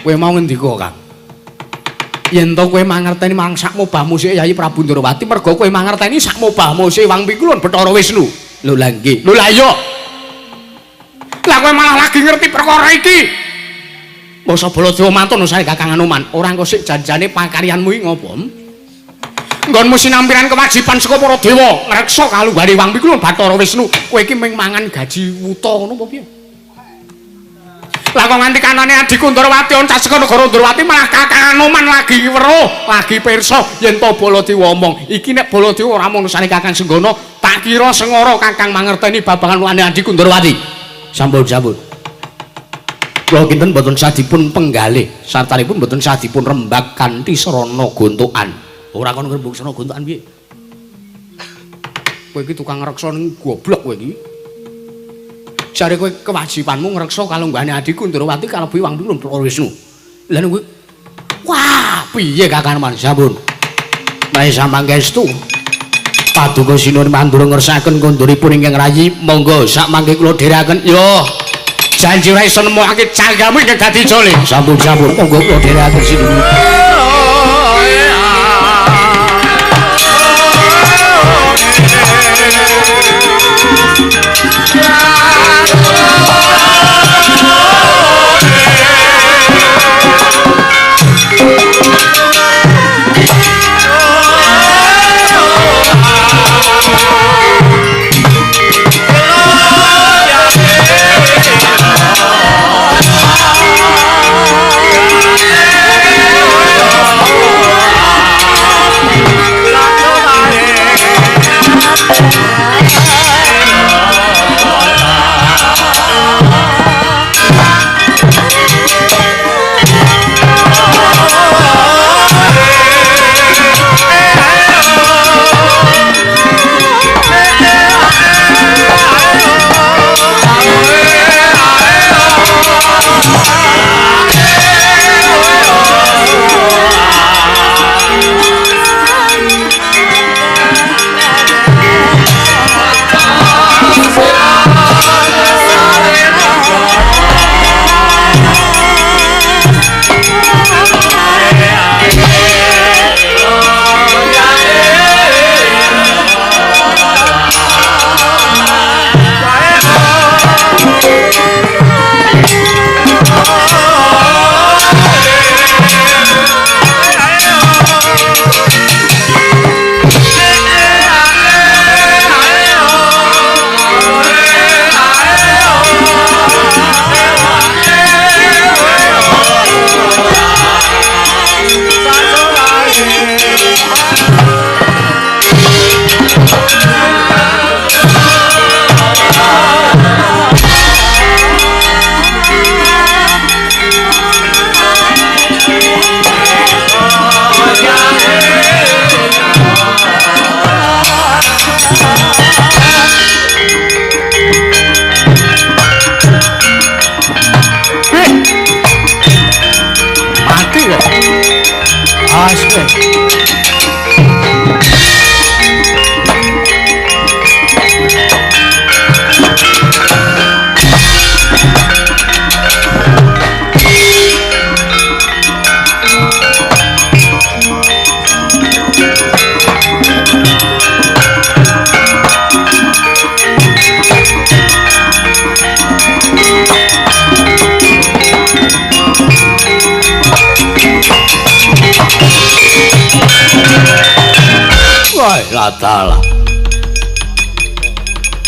Kowe mau ngendika, Kang? Yen to kowe mangerteni marang sak mobahmu sik Yayi Prabu Ndrawati merga kowe mangerteni sak mobahmu sik Wang Pikulun Bathara Wisnu. Lho lha nggih. Lho lha iya. Lah kowe malah lagi ngerti perkara iki. Masa Baladewa mantun sare Kakang Anoman. Ora engko sik janjane pakaryanmu iki ngopo? Nggonmu sinampiran kewajiban saka para dewa ngreksa kalunggane Wang Pikulun Bathara Wisnu. Kowe iki mung mangan gaji wuta ngono apa piye? Lah kok nganti kanane adikku Ndrawati oncas saka negara Ndrawati malah Kakang Anoman lagi weruh, lagi pirsa yen to Baladewa omong. Iki nek Baladewa ora mung sane Kakang Senggana, tak kira sengara Kakang mangerteni babagan wane adikku Ndrawati. Sampun. Kula kinten boten sadipun penggalih, sartanipun boten sadipun rembag kanthi sarana gontokan. Ora kon ngrembug sarana gontokan piye? Kowe iki tukang ngreksa ning goblok kowe iki. Jare kowe kewajibanmu ngreksa kalunggane adikku Ndrawati kalebu Wang Pikulun Bathara Wisnu. Lah kowe wah, piye Kakang Anoman? Sampun. Mahe samangkestu. Paduka sinuwun mandura ngersakaken konduripun ingkang rayi, monggo sak mangke kula dherekaken. Yo. Janji ora iso nemokake canggamu ingkang dadi jole. Sampun. Monggo kula dherekaken sinuwun. Latala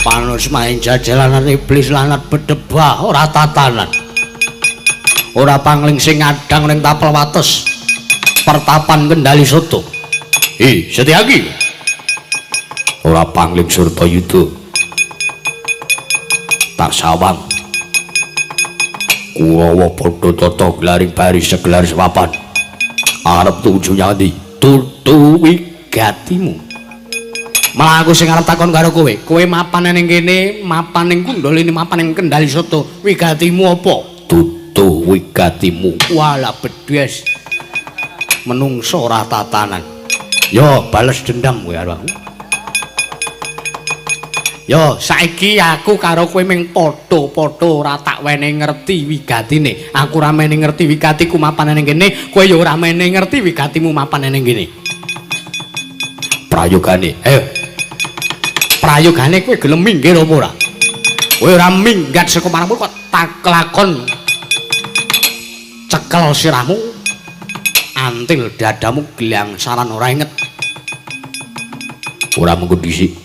panus main jajalanan iblis lanat bedebah ora tatanan ora pangling sing ngadang ning tapel wates pertapan Kendali Soto Setyaki ora pangling Surtayuda tak sawang Kurawa padha tata glaring baris segelaris papan arep tuju nyandi tutu wigatimu. Malah aku sing arep takon karo kowe. Kowe mapan ning kene, mapan ning Kundal ini, mapan ning Kendali Soto. Wigatimu apa? Tutu wigatimu. Walah bedhes. Menungso ora tatanan. Yo bales dendam kowe karo aku. Yo saiki aku karo kowe ming padha-padha ora tak wene ngerti wigatine. Aku ora mene ngerti wigatiku mapan ning kene, kowe yo ora mene ngerti wigatimu mapan ning kene. Prayogane, ayo. Prayogane kowe gelem minggir apa ora? Kowe ora minggat saka marangmu kok tak kelakon. cekel sirahmu antil dadamu gelang saran ora inget ora mengko dhisik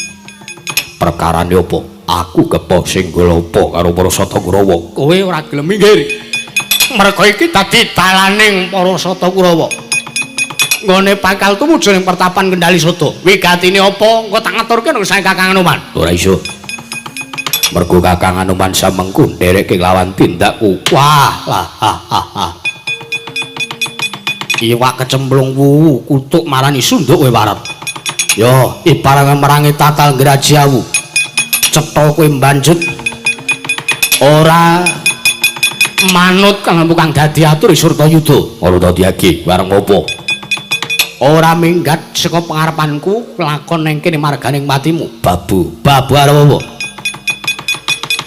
perkarane apa aku kepo sing golopo karo para Satakurawa kowe ora gelem minggir merga iki dadi dalaning para Satakurawa nggone bakal tumuju ning pertapan Kendali Soto wigatine apa engko tak ngaturke nang sae Kakang Anoman ora iso mergo Kakang Anoman samengku ndereke lawan tindakku wah lah iwak kecemplung wuwu kutuk marani sunduk kowe warep yo ibarat merangi tatal grajiawu cetha kowe mbanjut ora manut kang dadi atur Surtayuda ora dadi agi bareng apa ora minggat saka pengarepanku lakon ning kene marganing matimu babu arep apa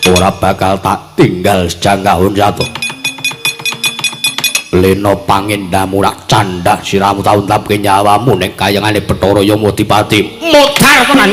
ora bakal tak tinggal sejanggahun jatuh lena pangendamu rak candhak siramu taun-taun nyawamu ning kayangane Bathara Yamadipati modar tenan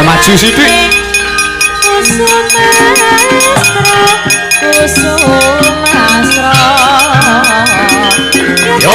Maju sithik. Yo.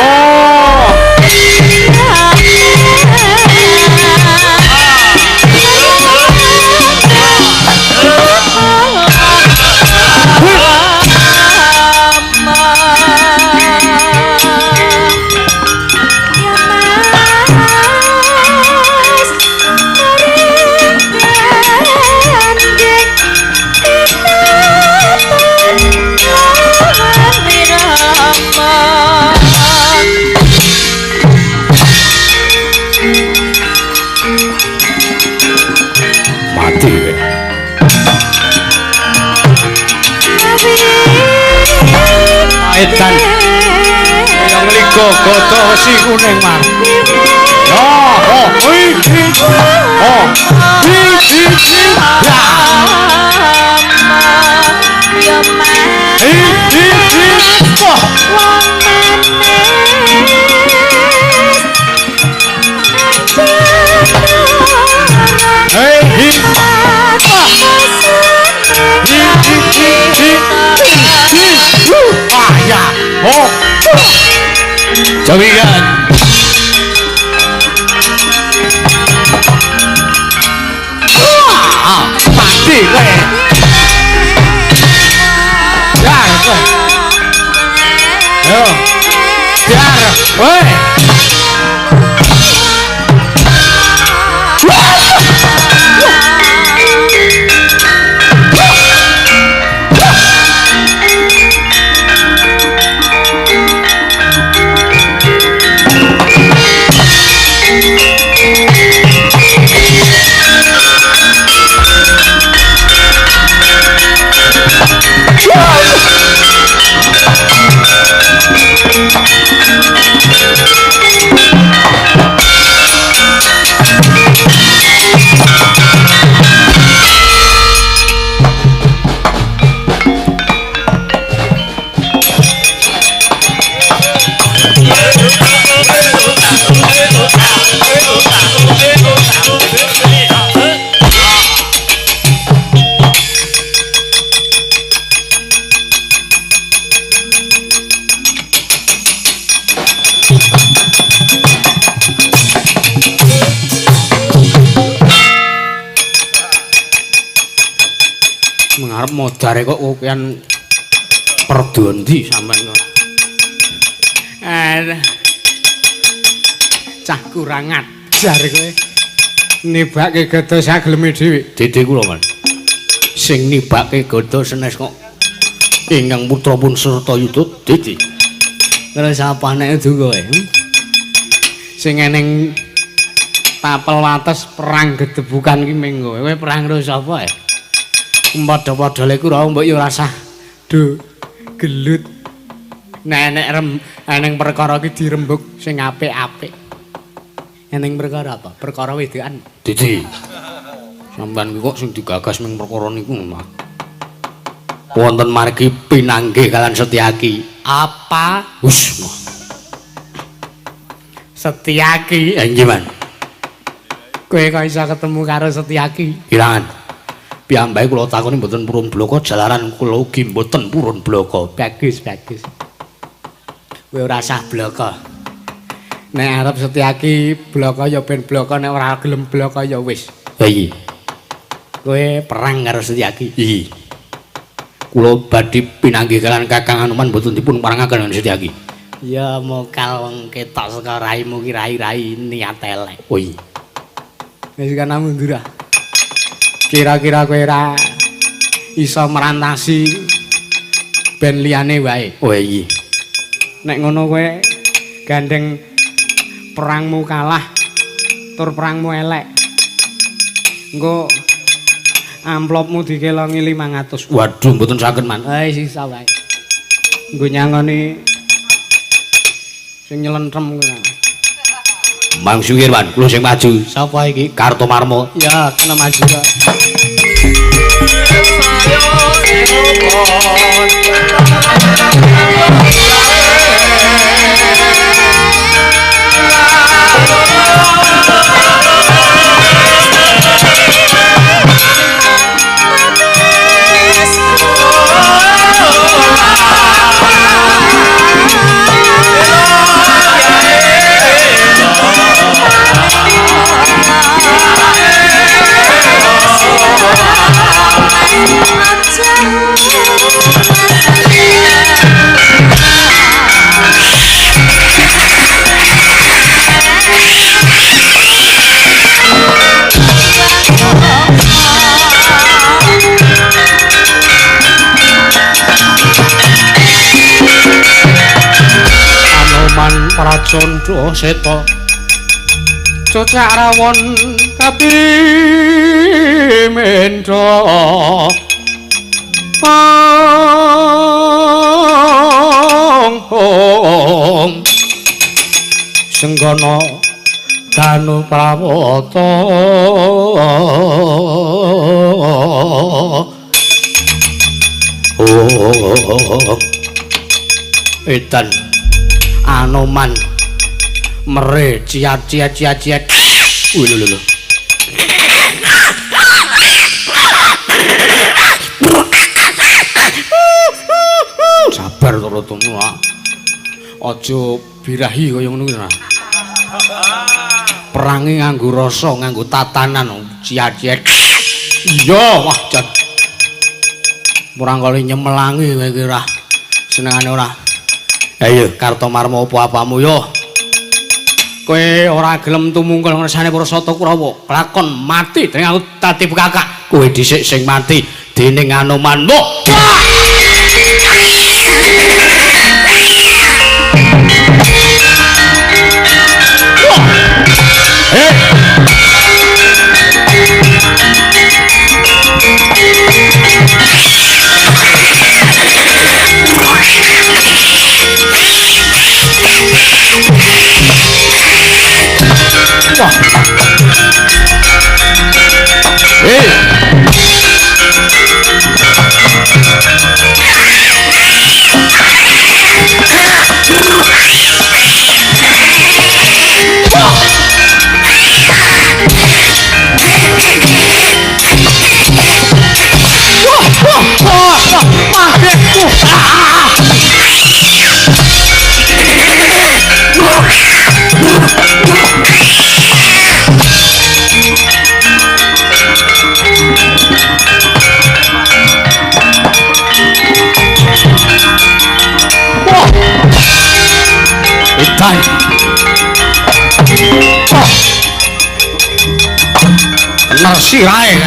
Edan yang ligo goto wesi kuning mar yo oh oh jawian mati kowe jar kowe yo jar woi mengarep modare kok kopian perdondi sampean. Cah kurang ajar kowe. Nibake gada sageleme dhewe. Dede kula man. Sing nibake gada senes kok ingkang putra pun serta yudha dede. Terus apa anake donga kowe? Sing eneng tapel wates perang gedebukan ki mengko. Kowe perang karo sapa? Padha-padha le kura mbok yo rasah Do gelut. Nek eneng perkara ki dirembug sing apik-apik. Eneng perkara apa? Perkara wedokan. Dede. Sampeyan kok sing digagas ming perkara niku mah. Wonten margi pinanggih kalian Setyaki. Apa? Wus. Setyaki. Nggih, Man. Kowe kok iso ketemu karo Setyaki? Kirangan. Piyambake kula takoni mboten purun bloko jalaran kula ugi mboten purun bloko. Bagus. Kowe ora sah bloko. Nek arep Setyaki bloko ya ben bloko, nek ora gelem bloko ya wis. Ha iki. Kowe perang karo Setyaki. Iki. Kula badhe pinanggih kalian Kakang Anoman mboten dipun parangaken kalian Setyaki. Ya mokal wong ketok saka raimu ki rai-rai niat elek. Oh iya. Wis kana mundur. Kira-kira kowe ora iso merantasi ben liyane wae. Oh iya. Nek ngono kowe gandeng perangmu kalah tur perangmu elek. Engko amplopmu dikelongi 500. Waduh mboten saged, Man. Sisa wae. Nggo nyangoni sing nyelentrem kuwi. Mang Sukir, Man, kula sing maju. Sapa iki? Kartomarma. Ya, kena maju kok. Pracandha seta cocak rawon kaprimendha pong senggana danu prawata edan Anoman mere ciat. Lho. Sabar to rotomu. Aja birahi kaya ngono kuwi. Perange nganggo rasa, nganggo tatanan ciat. Iya, wah jan. Murang kali nyemelangi kowe iki ora senengane ora. Ayo Kartomarma apa apamu yo. Kowe ora gelem tumungkul ngersane para Sata Kurawa, lakon mati dening aku tadi Kakak. Kowe dhisik sing mati dening Anoman. Edan. Oh. Kener sirahe.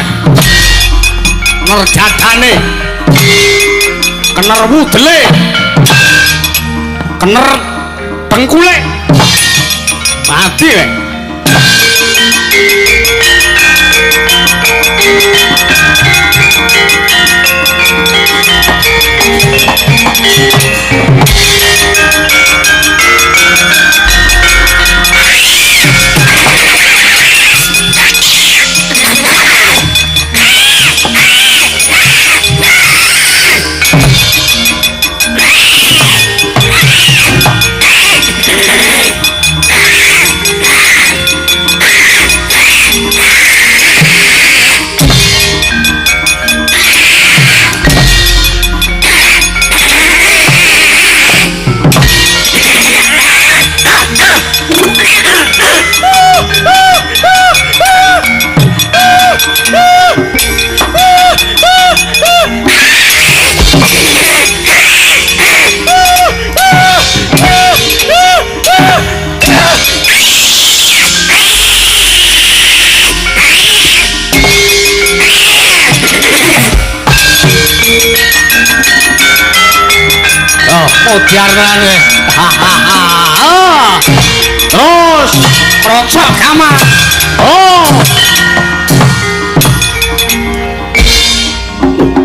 Kener dadane. Kener wudele. Kener dengkule. Mati weh. Modiarane. Terus projo kamar. Oh.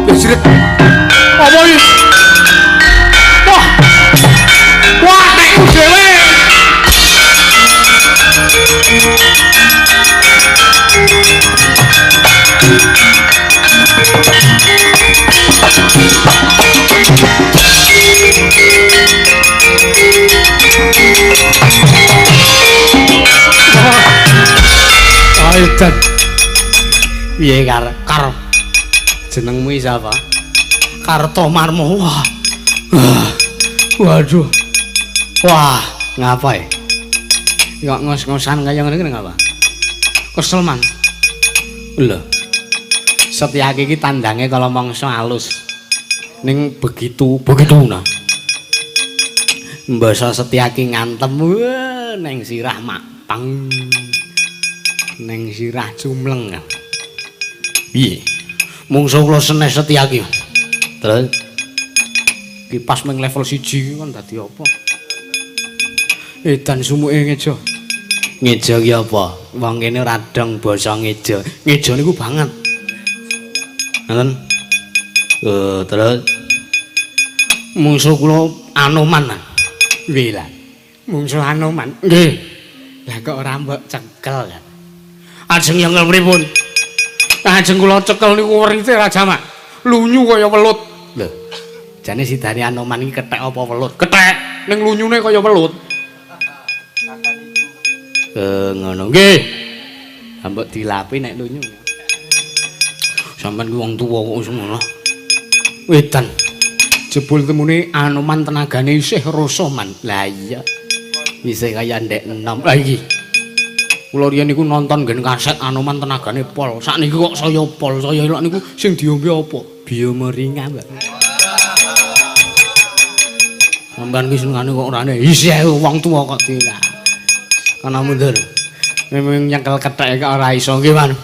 Besret. Apa iki? Wah. Wah, nekku dhewe. Edan. Piye kar jenengmu sapa? Kartomarmo. Wah. Waduh. Wah, ngapa ya? Kok ngos-ngosan kaya ngene ngapa? Kesel man. Lho. Setyaki iki tandange kala mangsa alus. Ning begitu nah. Mbasa Setyaki ngantem ning sirah mapang. Neng sirah cumleng. Piye? Mungsuh kula Senes Setyaki. Terus iki pas meng level 1 kan dadi apa? Edan sumuke ngejo. Ngejo ki apa? Wong kene ora dong basa ngejo. Ngejo niku banget. Ngoten. Terus mungsuh kula Anoman. Piye lah? Mungsuh Anoman. Nggih. Lah kok ora mbok cekel ya? Ajeng yang pripun? Ajeng kula cekel niku werite Raja Mak. Lunyu kaya welut. Lho. Jane sidane Anoman iki kethek apa welut? Kethek. Ning lunyune kaya welut. Ngono nggih. Ambek dilapi nek lunyu. Sampeyan ki wong tuwa kok semono. Wedan. Jebul temune Anoman tenagane isih rasa man. Lah iya. Isih kaya ndek enom. Lah iki. Kula riyen niku nonton nggen kaset Anoman tenagane pol. Sakniki kok saya pol, saya elok niku sing diombe apa? Biomoringa, Mbak. Sampeyan ki senengane kok ora isih wong tuwa kok tidak. Kana mundur. Memang nyekel ketheke kok ora iso nggih, Man.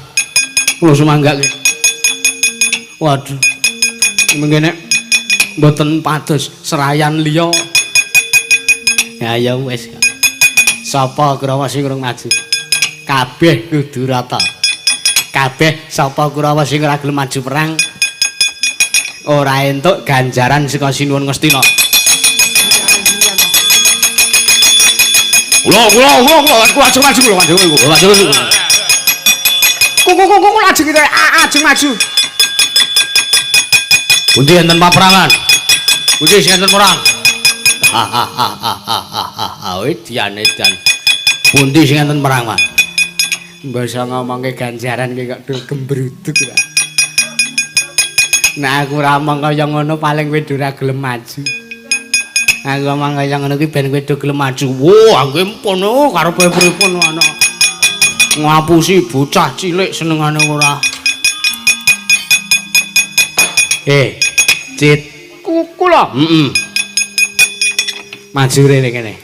Kula sumanggak ki. Waduh. Mengene mboten pados serayan liya. Ya wis. Sapa Kurawa sing urung maju? Kabeh kudu rata. Kabeh sapa Kurawa sing ora gelem maju perang ora entuk ganjaran saka Sinuwun Ngastina. Kula ajeng maju kula ajeng. Kok ajeng iki ajeng maju. Pundi enten paperangan? Pundi sing enten perang? Diane dan pundi sing enten perang, Mas? Mbasa ngomongke ganjaran ki kok do gembruduk ra. Nek aku ora omong kaya ngono paling kowe ora gelem maju. Aku omong kaya ngono ki ben kowe do gelem maju. Wah, nggih mpun karepe pripun ana. Ngapusi bocah cilik senengane ora. Cit. Kula. Heeh. Maju rene kene.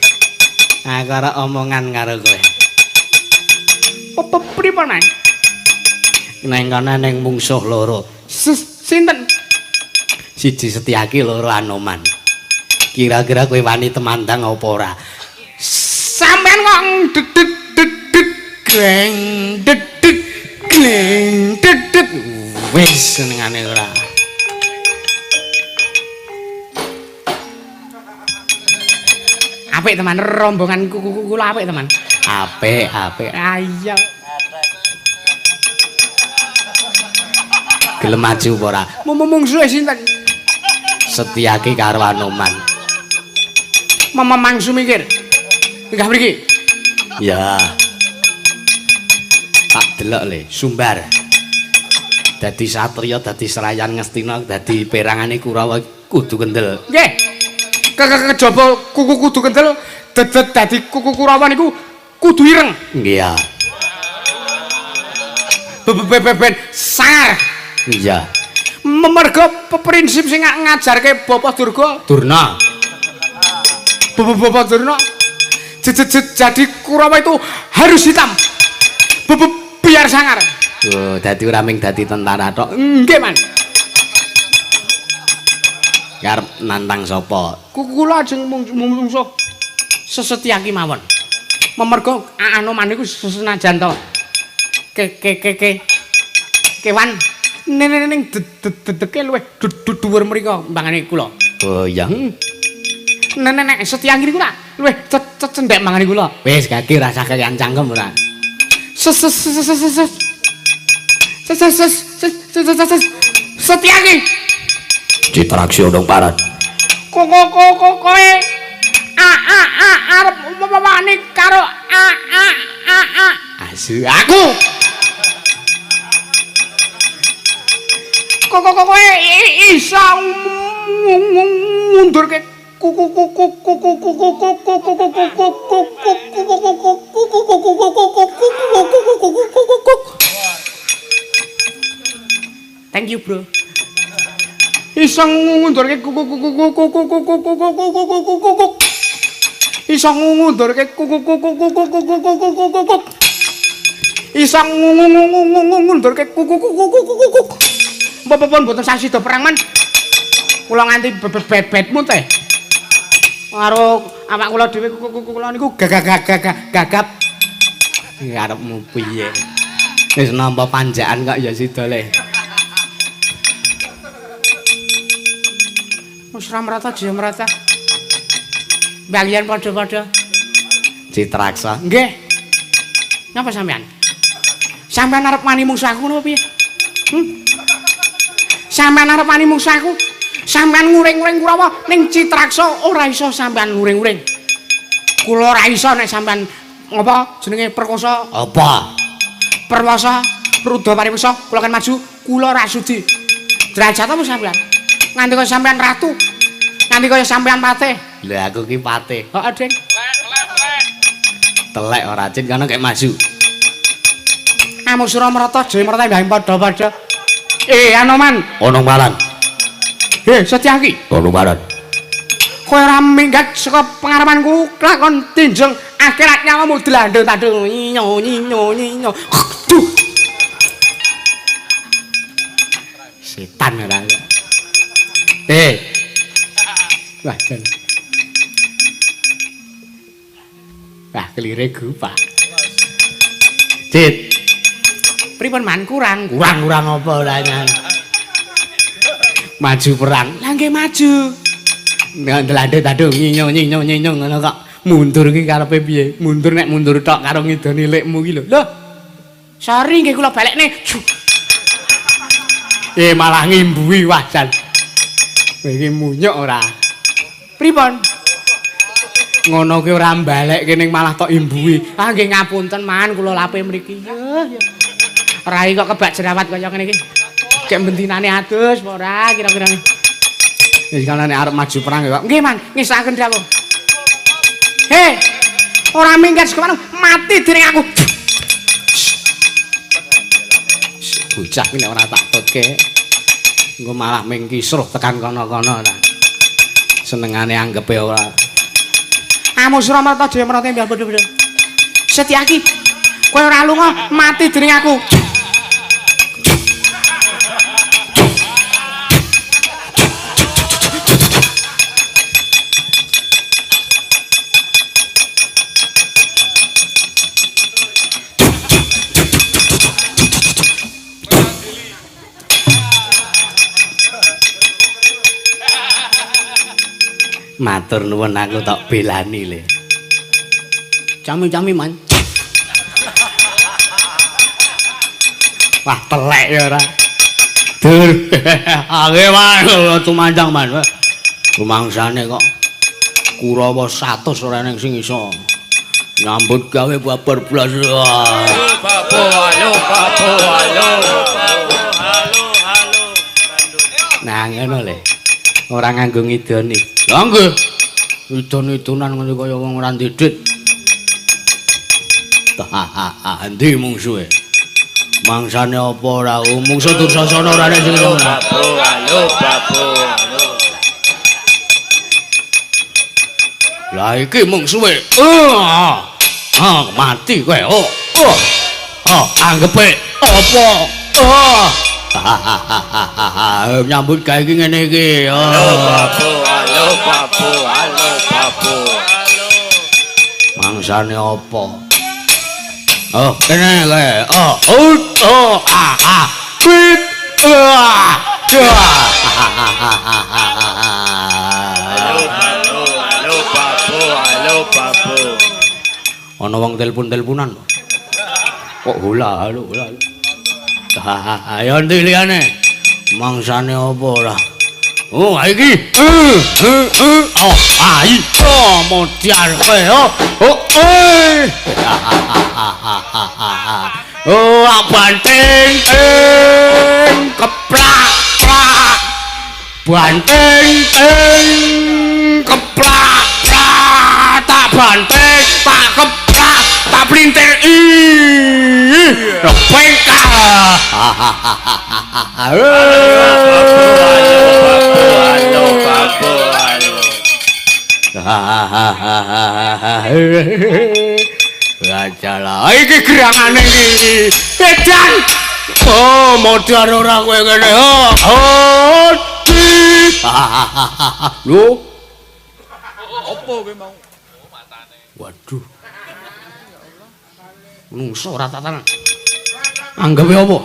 Aku arep omongan karo kowe. Apa pripun ae? Neng kana ning mungsuh loro. Sinten? Siji Setyaki, loro Anoman. Kira-kira kowe wani temandang apa ora? Sampeyan kok dedet gleng dedet gleng dedet. Wis senengane ora. Apik teman, rombongan kula apik teman. Apik. Ayo. Gelem maju apa ora? Mungsuhe sinten? Setyaki karo Anoman. Mangsu mikir. Enggak mriki. Ya. Tak delok le, Sumbar. Dadi satriya, dadi serayan Ngastina, dadi perangane Kurawa kudu kendel. Nggih. Kejaba kuku kudu kendel, dadi kuku Kurawa niku kudu ireng. Nggih. Ben sangar. Iya. Merga prinsip sing ngajarke Bapak Durna. Bapak Durna. Jadi Kurawa itu harus hitam. Biar sangar. Oh, dadi ora ming dadi tentara tok. Nggih, Man. Arep nantang sapa? Kula ajeng mungsuh Setyaki mawon. Memerga Anoman niku senajan to. Kewan ning dedeke luwih dhuwur mriko mbangane kula. Oh iya. Nek Setyaki niku ora luwih cendhek mbangane kula. Wis gage rasa kekan cangkem ora. Setyaki. Citraksi Odong Parat. Kowe arep wani karo asu aku. Kowe iso mundurke Thank you, bro. Iso ngundurke iso ngundurke iso ngundurke Bapak mboten sasida perang man. Kula nganti bebetmu teh. Karo awak kula dhewe kula niku gagap. Arepmu piye? Wis nampa panjakan kok ya sida le. Wis ra merata jaya merata. Bagian padha-padha. Citraksa. Nggih. Napa sampean? Sampean arep wani mungsuh aku napa piye? Sampean arep wani mungsuh aku? Sampean nguring-nguring Kurawa ning Citraksa ora iso sampean nguring-nguring. Kula ora iso nek sampean ngapa jenenge perkosa? Apa? Perwasa, Rudha Pariwasa, kula kan maju, kula ora sudi. Derajat apa sampean? Nganti kaya sampean ratu. Nganti kaya sampean patih. Lha aku ki patih. Heeh, Ding. Telek ora cin kana kek maju. Amuk Suramarata Jaya Marata mbah padha-padha. Anoman. Onong Paran. Setyaki. Onong Paran. Kowe ora minggat saka pengarepanku lakon tinjeng akhirat nyawamu dlandeng-tandeng nyinyo. Duh. Setan ora. Wah, jan. Wah, kelire gupak. Dit. Pripun man kurang apa ora nyan. Maju perang. Lah nggih maju. Ndlandhe-tandhe nyinyo ngono kok. Mundur ki karepe piye? Mundur nek mundur tok karo ngidoni lekmu ki lho. Loh. Sori nggih kula balekne. Malah ngimbuhi wah jan. Kowe iki munyuk ora? Pripun? Ngono ki ora mbalekke ning malah tok imbuhi. Ah nggih ngapunten man kula lape mriki. Ya. Rai kok kebak jerawat kaya ngene iki. Kek bentinane adus apa ora kira-kira. Wis kana nek arep maju perang kok. Nggih man, ngisakaken dawuh. Ora minggat saka mana mati dening aku. Bocah iki nek ora tak tutke. Engko malah ming kisruh tekan kono-kono ta. Senengane anggepe ora. Amusra Marta Jaya Marta mbiar bodho-bodho. Setyaki, kowe ora lunga mati dening aku. Matur nuwun aku tak belani le. Cami-cami man. Wah telek ya ora. Dur. Age wae tumanjang man. Rumangsane kok Kurawa 100 ora ning sing iso nyambut gawe babar blas. Halo. Nah ngono le. Ora nganggo ngidoni. Lah nggih. Idon-idonan ngene kaya wong ora ndidit. Endi mungsuhe? Mangsane apa ora mungsuh Dursasana ora nek sing ngono. Halo. Lah iki mungsuhe. Mati kowe. Anggepe apa? Nyambut gawe iki ngene iki. Halo Babu. Mangsane apa? Kene kowe. Pit. Halo Babu. Ana wong telepon-teleponan. Kok halo. Ayo ndi liyane? Mangsane apa ora? Iki. Ai. Modar kowe. Banting keplak. Banting keplak. Tak banting, tak keplak, tak blintir. Pengkal. Halo Babu. Gajalah iki gerangane iki. Edan. Modar ora kowe ngene. Lho. Apa kowe mau? Waduh. Nungso ora tatanan. Anggepe apa?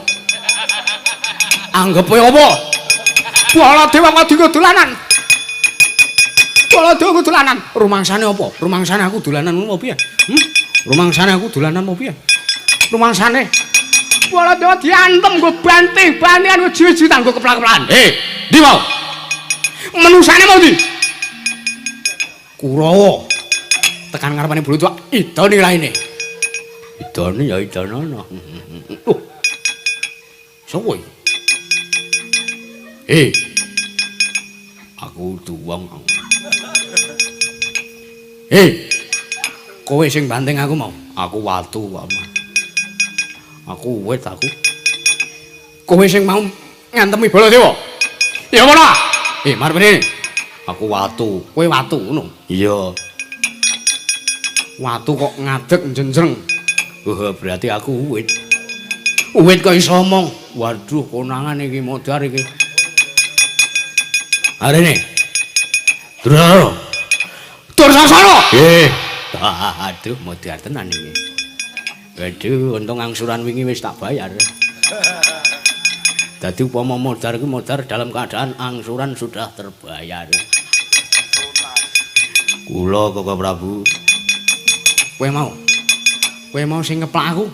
Baladewa kok dienggo dolanan. Baladewa dolanan. Rumangsane apa? Rumangsane aku dolanan ngono piye? Rumangsane aku dolanan apa piye? Rumangsane Baladewa diantem nggo banting-bantingan uji-uji tanggo keplak-keplakan. Ndi mau? Menusane mau ndi? Kurawa. Tekan ngarepane bulu tuwa idone laine. Idone ya idonono. Sopo iki? Aku tuwang. Kowe sing banting aku mau. Aku watu wae. Aku wit aku. Kowe sing mau ngantemi Baladewa. Ya ora? Marep rene. Aku watu, kowe watu ngono. Iya. Watu kok ngadeg njenjreng. Berarti aku uwit. Uwit kok iso omong. Waduh, konangan iki modar iki. Arene. Dursasana. Aduh, modar tenan iki. Waduh, untung angsuran wingi wis tak bayar. Dadi upama modar iki modar dalam keadaan angsuran sudah terbayar. Kula Koko Prabu. Kowe mau sing ngeplak aku.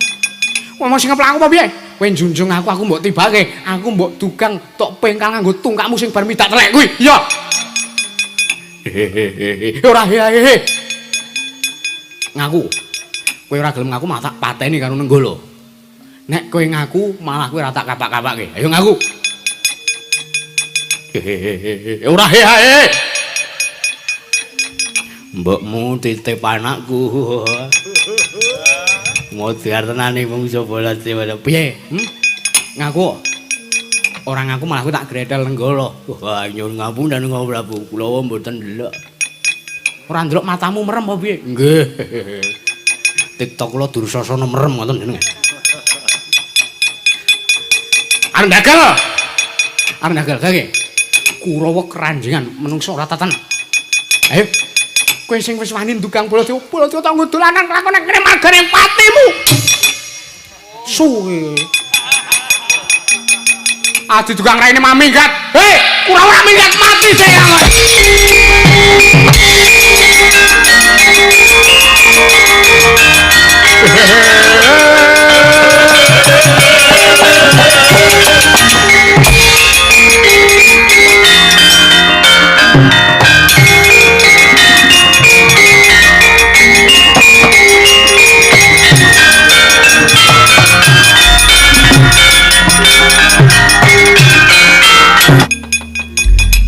Kowe mau sing ngeplak aku apa piye? Kowe njunjung aku mbok tibake, aku mbok dugang tok pengkal nganggo tungkakmu sing bar midak telek kuwi. Iya. Ora hehe. Ngaku. Kowe ora gelem ngaku matak pateni karo Nenggala. Nek kowe ngaku malah kowe ora tak kapak-kapake. Ayo ngaku. Ora hehe. Mbokmu titip anakku. Modar tenan iki wong Baladewa. Piye? Ngaku. Ora ngaku malah kowe tak gretel Nenggala. Wah, nyuwun ngapunten Koko Prabu. Kula mboten ndelok. Ora ndelok matamu merem apa piye? Nggih. TikTok kula Dursasana merem ngoten jenenge. Arep dagal. Arep dagal nggih. Kurawa keranjengan menungso ora tatan. Ayo. Kowe sing wis wani ndukang Baladewa tanggo dolanan lakone kene magane patimu. Suwe. Adi tukang raine maminggat. Hei, Kurawa minggat mati saya.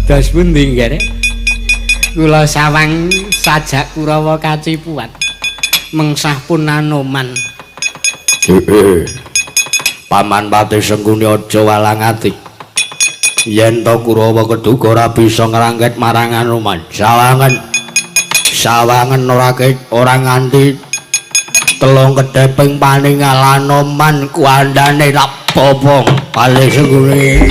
Das pundi nggih? Kula sawang sajak Kurawa kacipuat. Mengsah pun Anoman. Paman Pati Sengguni aja walang ati. Yen to Kurawa keduga ora bisa ngrangket marang Anoman. Sawangen ora nganti telung kedeping paningal Anoman kuandane tak bobong Pati Sengguni.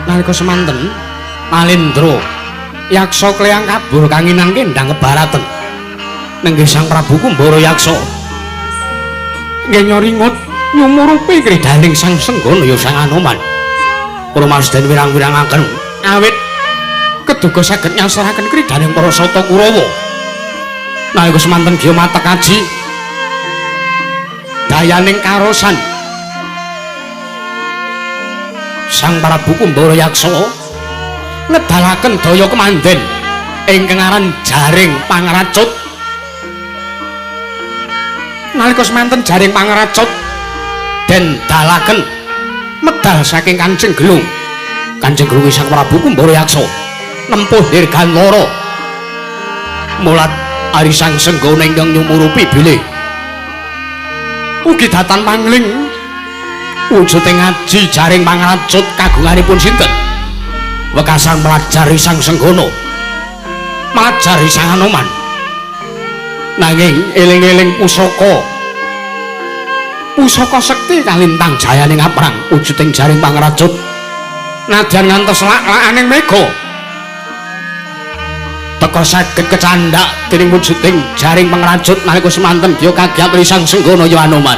Nalika semanten Malendra yaksa kleyang kabur kanginan kendang kebaraten nenggih Sang Prabu Kumbara yaksa nggih nyoringut nyumurupi kridaning Sang Senggana ya Sang Anoman rumasten wirang-wirangaken awit keduga saged nyasaraken kridaning para sata Kurawa nalika semanten Gya Matekaji dayaning karosan Sang Prabu Kumbara yaksa ngedalaken daya kemanden ingkang aran Jaring Pangracut. Nalika semanten Jaring Pangracut den dalaken medal saking Kanjeng Gelung. Kanjeng Gelung Sang Prabu Kumbara yaksa nempuh dirgan lara. Mulat Ari Sang Senggana ingkang nyumurupi bilih ugi datan pangling wujuding ngaji Jaring Pangracut kagunganipun sinten? Wekasan melajari Sang Senggana, melajari Sang Anoman. Nanging eling-eling pusaka sekti kalintang jayaning aprang wujuding Jaring Pangracut. Nadyan ngantos lak-lakaning mega. Teka saged kecandhak dening wujuding Jaring Pangracut nalika semanten Gya kagyat Sang Senggana ya Anoman.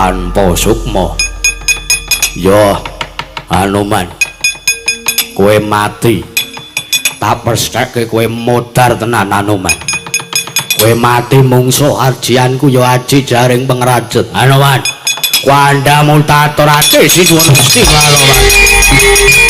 tanpa sukma. Yo Hanuman, kowe mati. Tak perstekke kowe modar tenan Hanuman. Kowe mati mungsuh ajianku ya aji jaring pengrajut. Hanuman, kandamu tak aturake siswa Gusti Hanuman.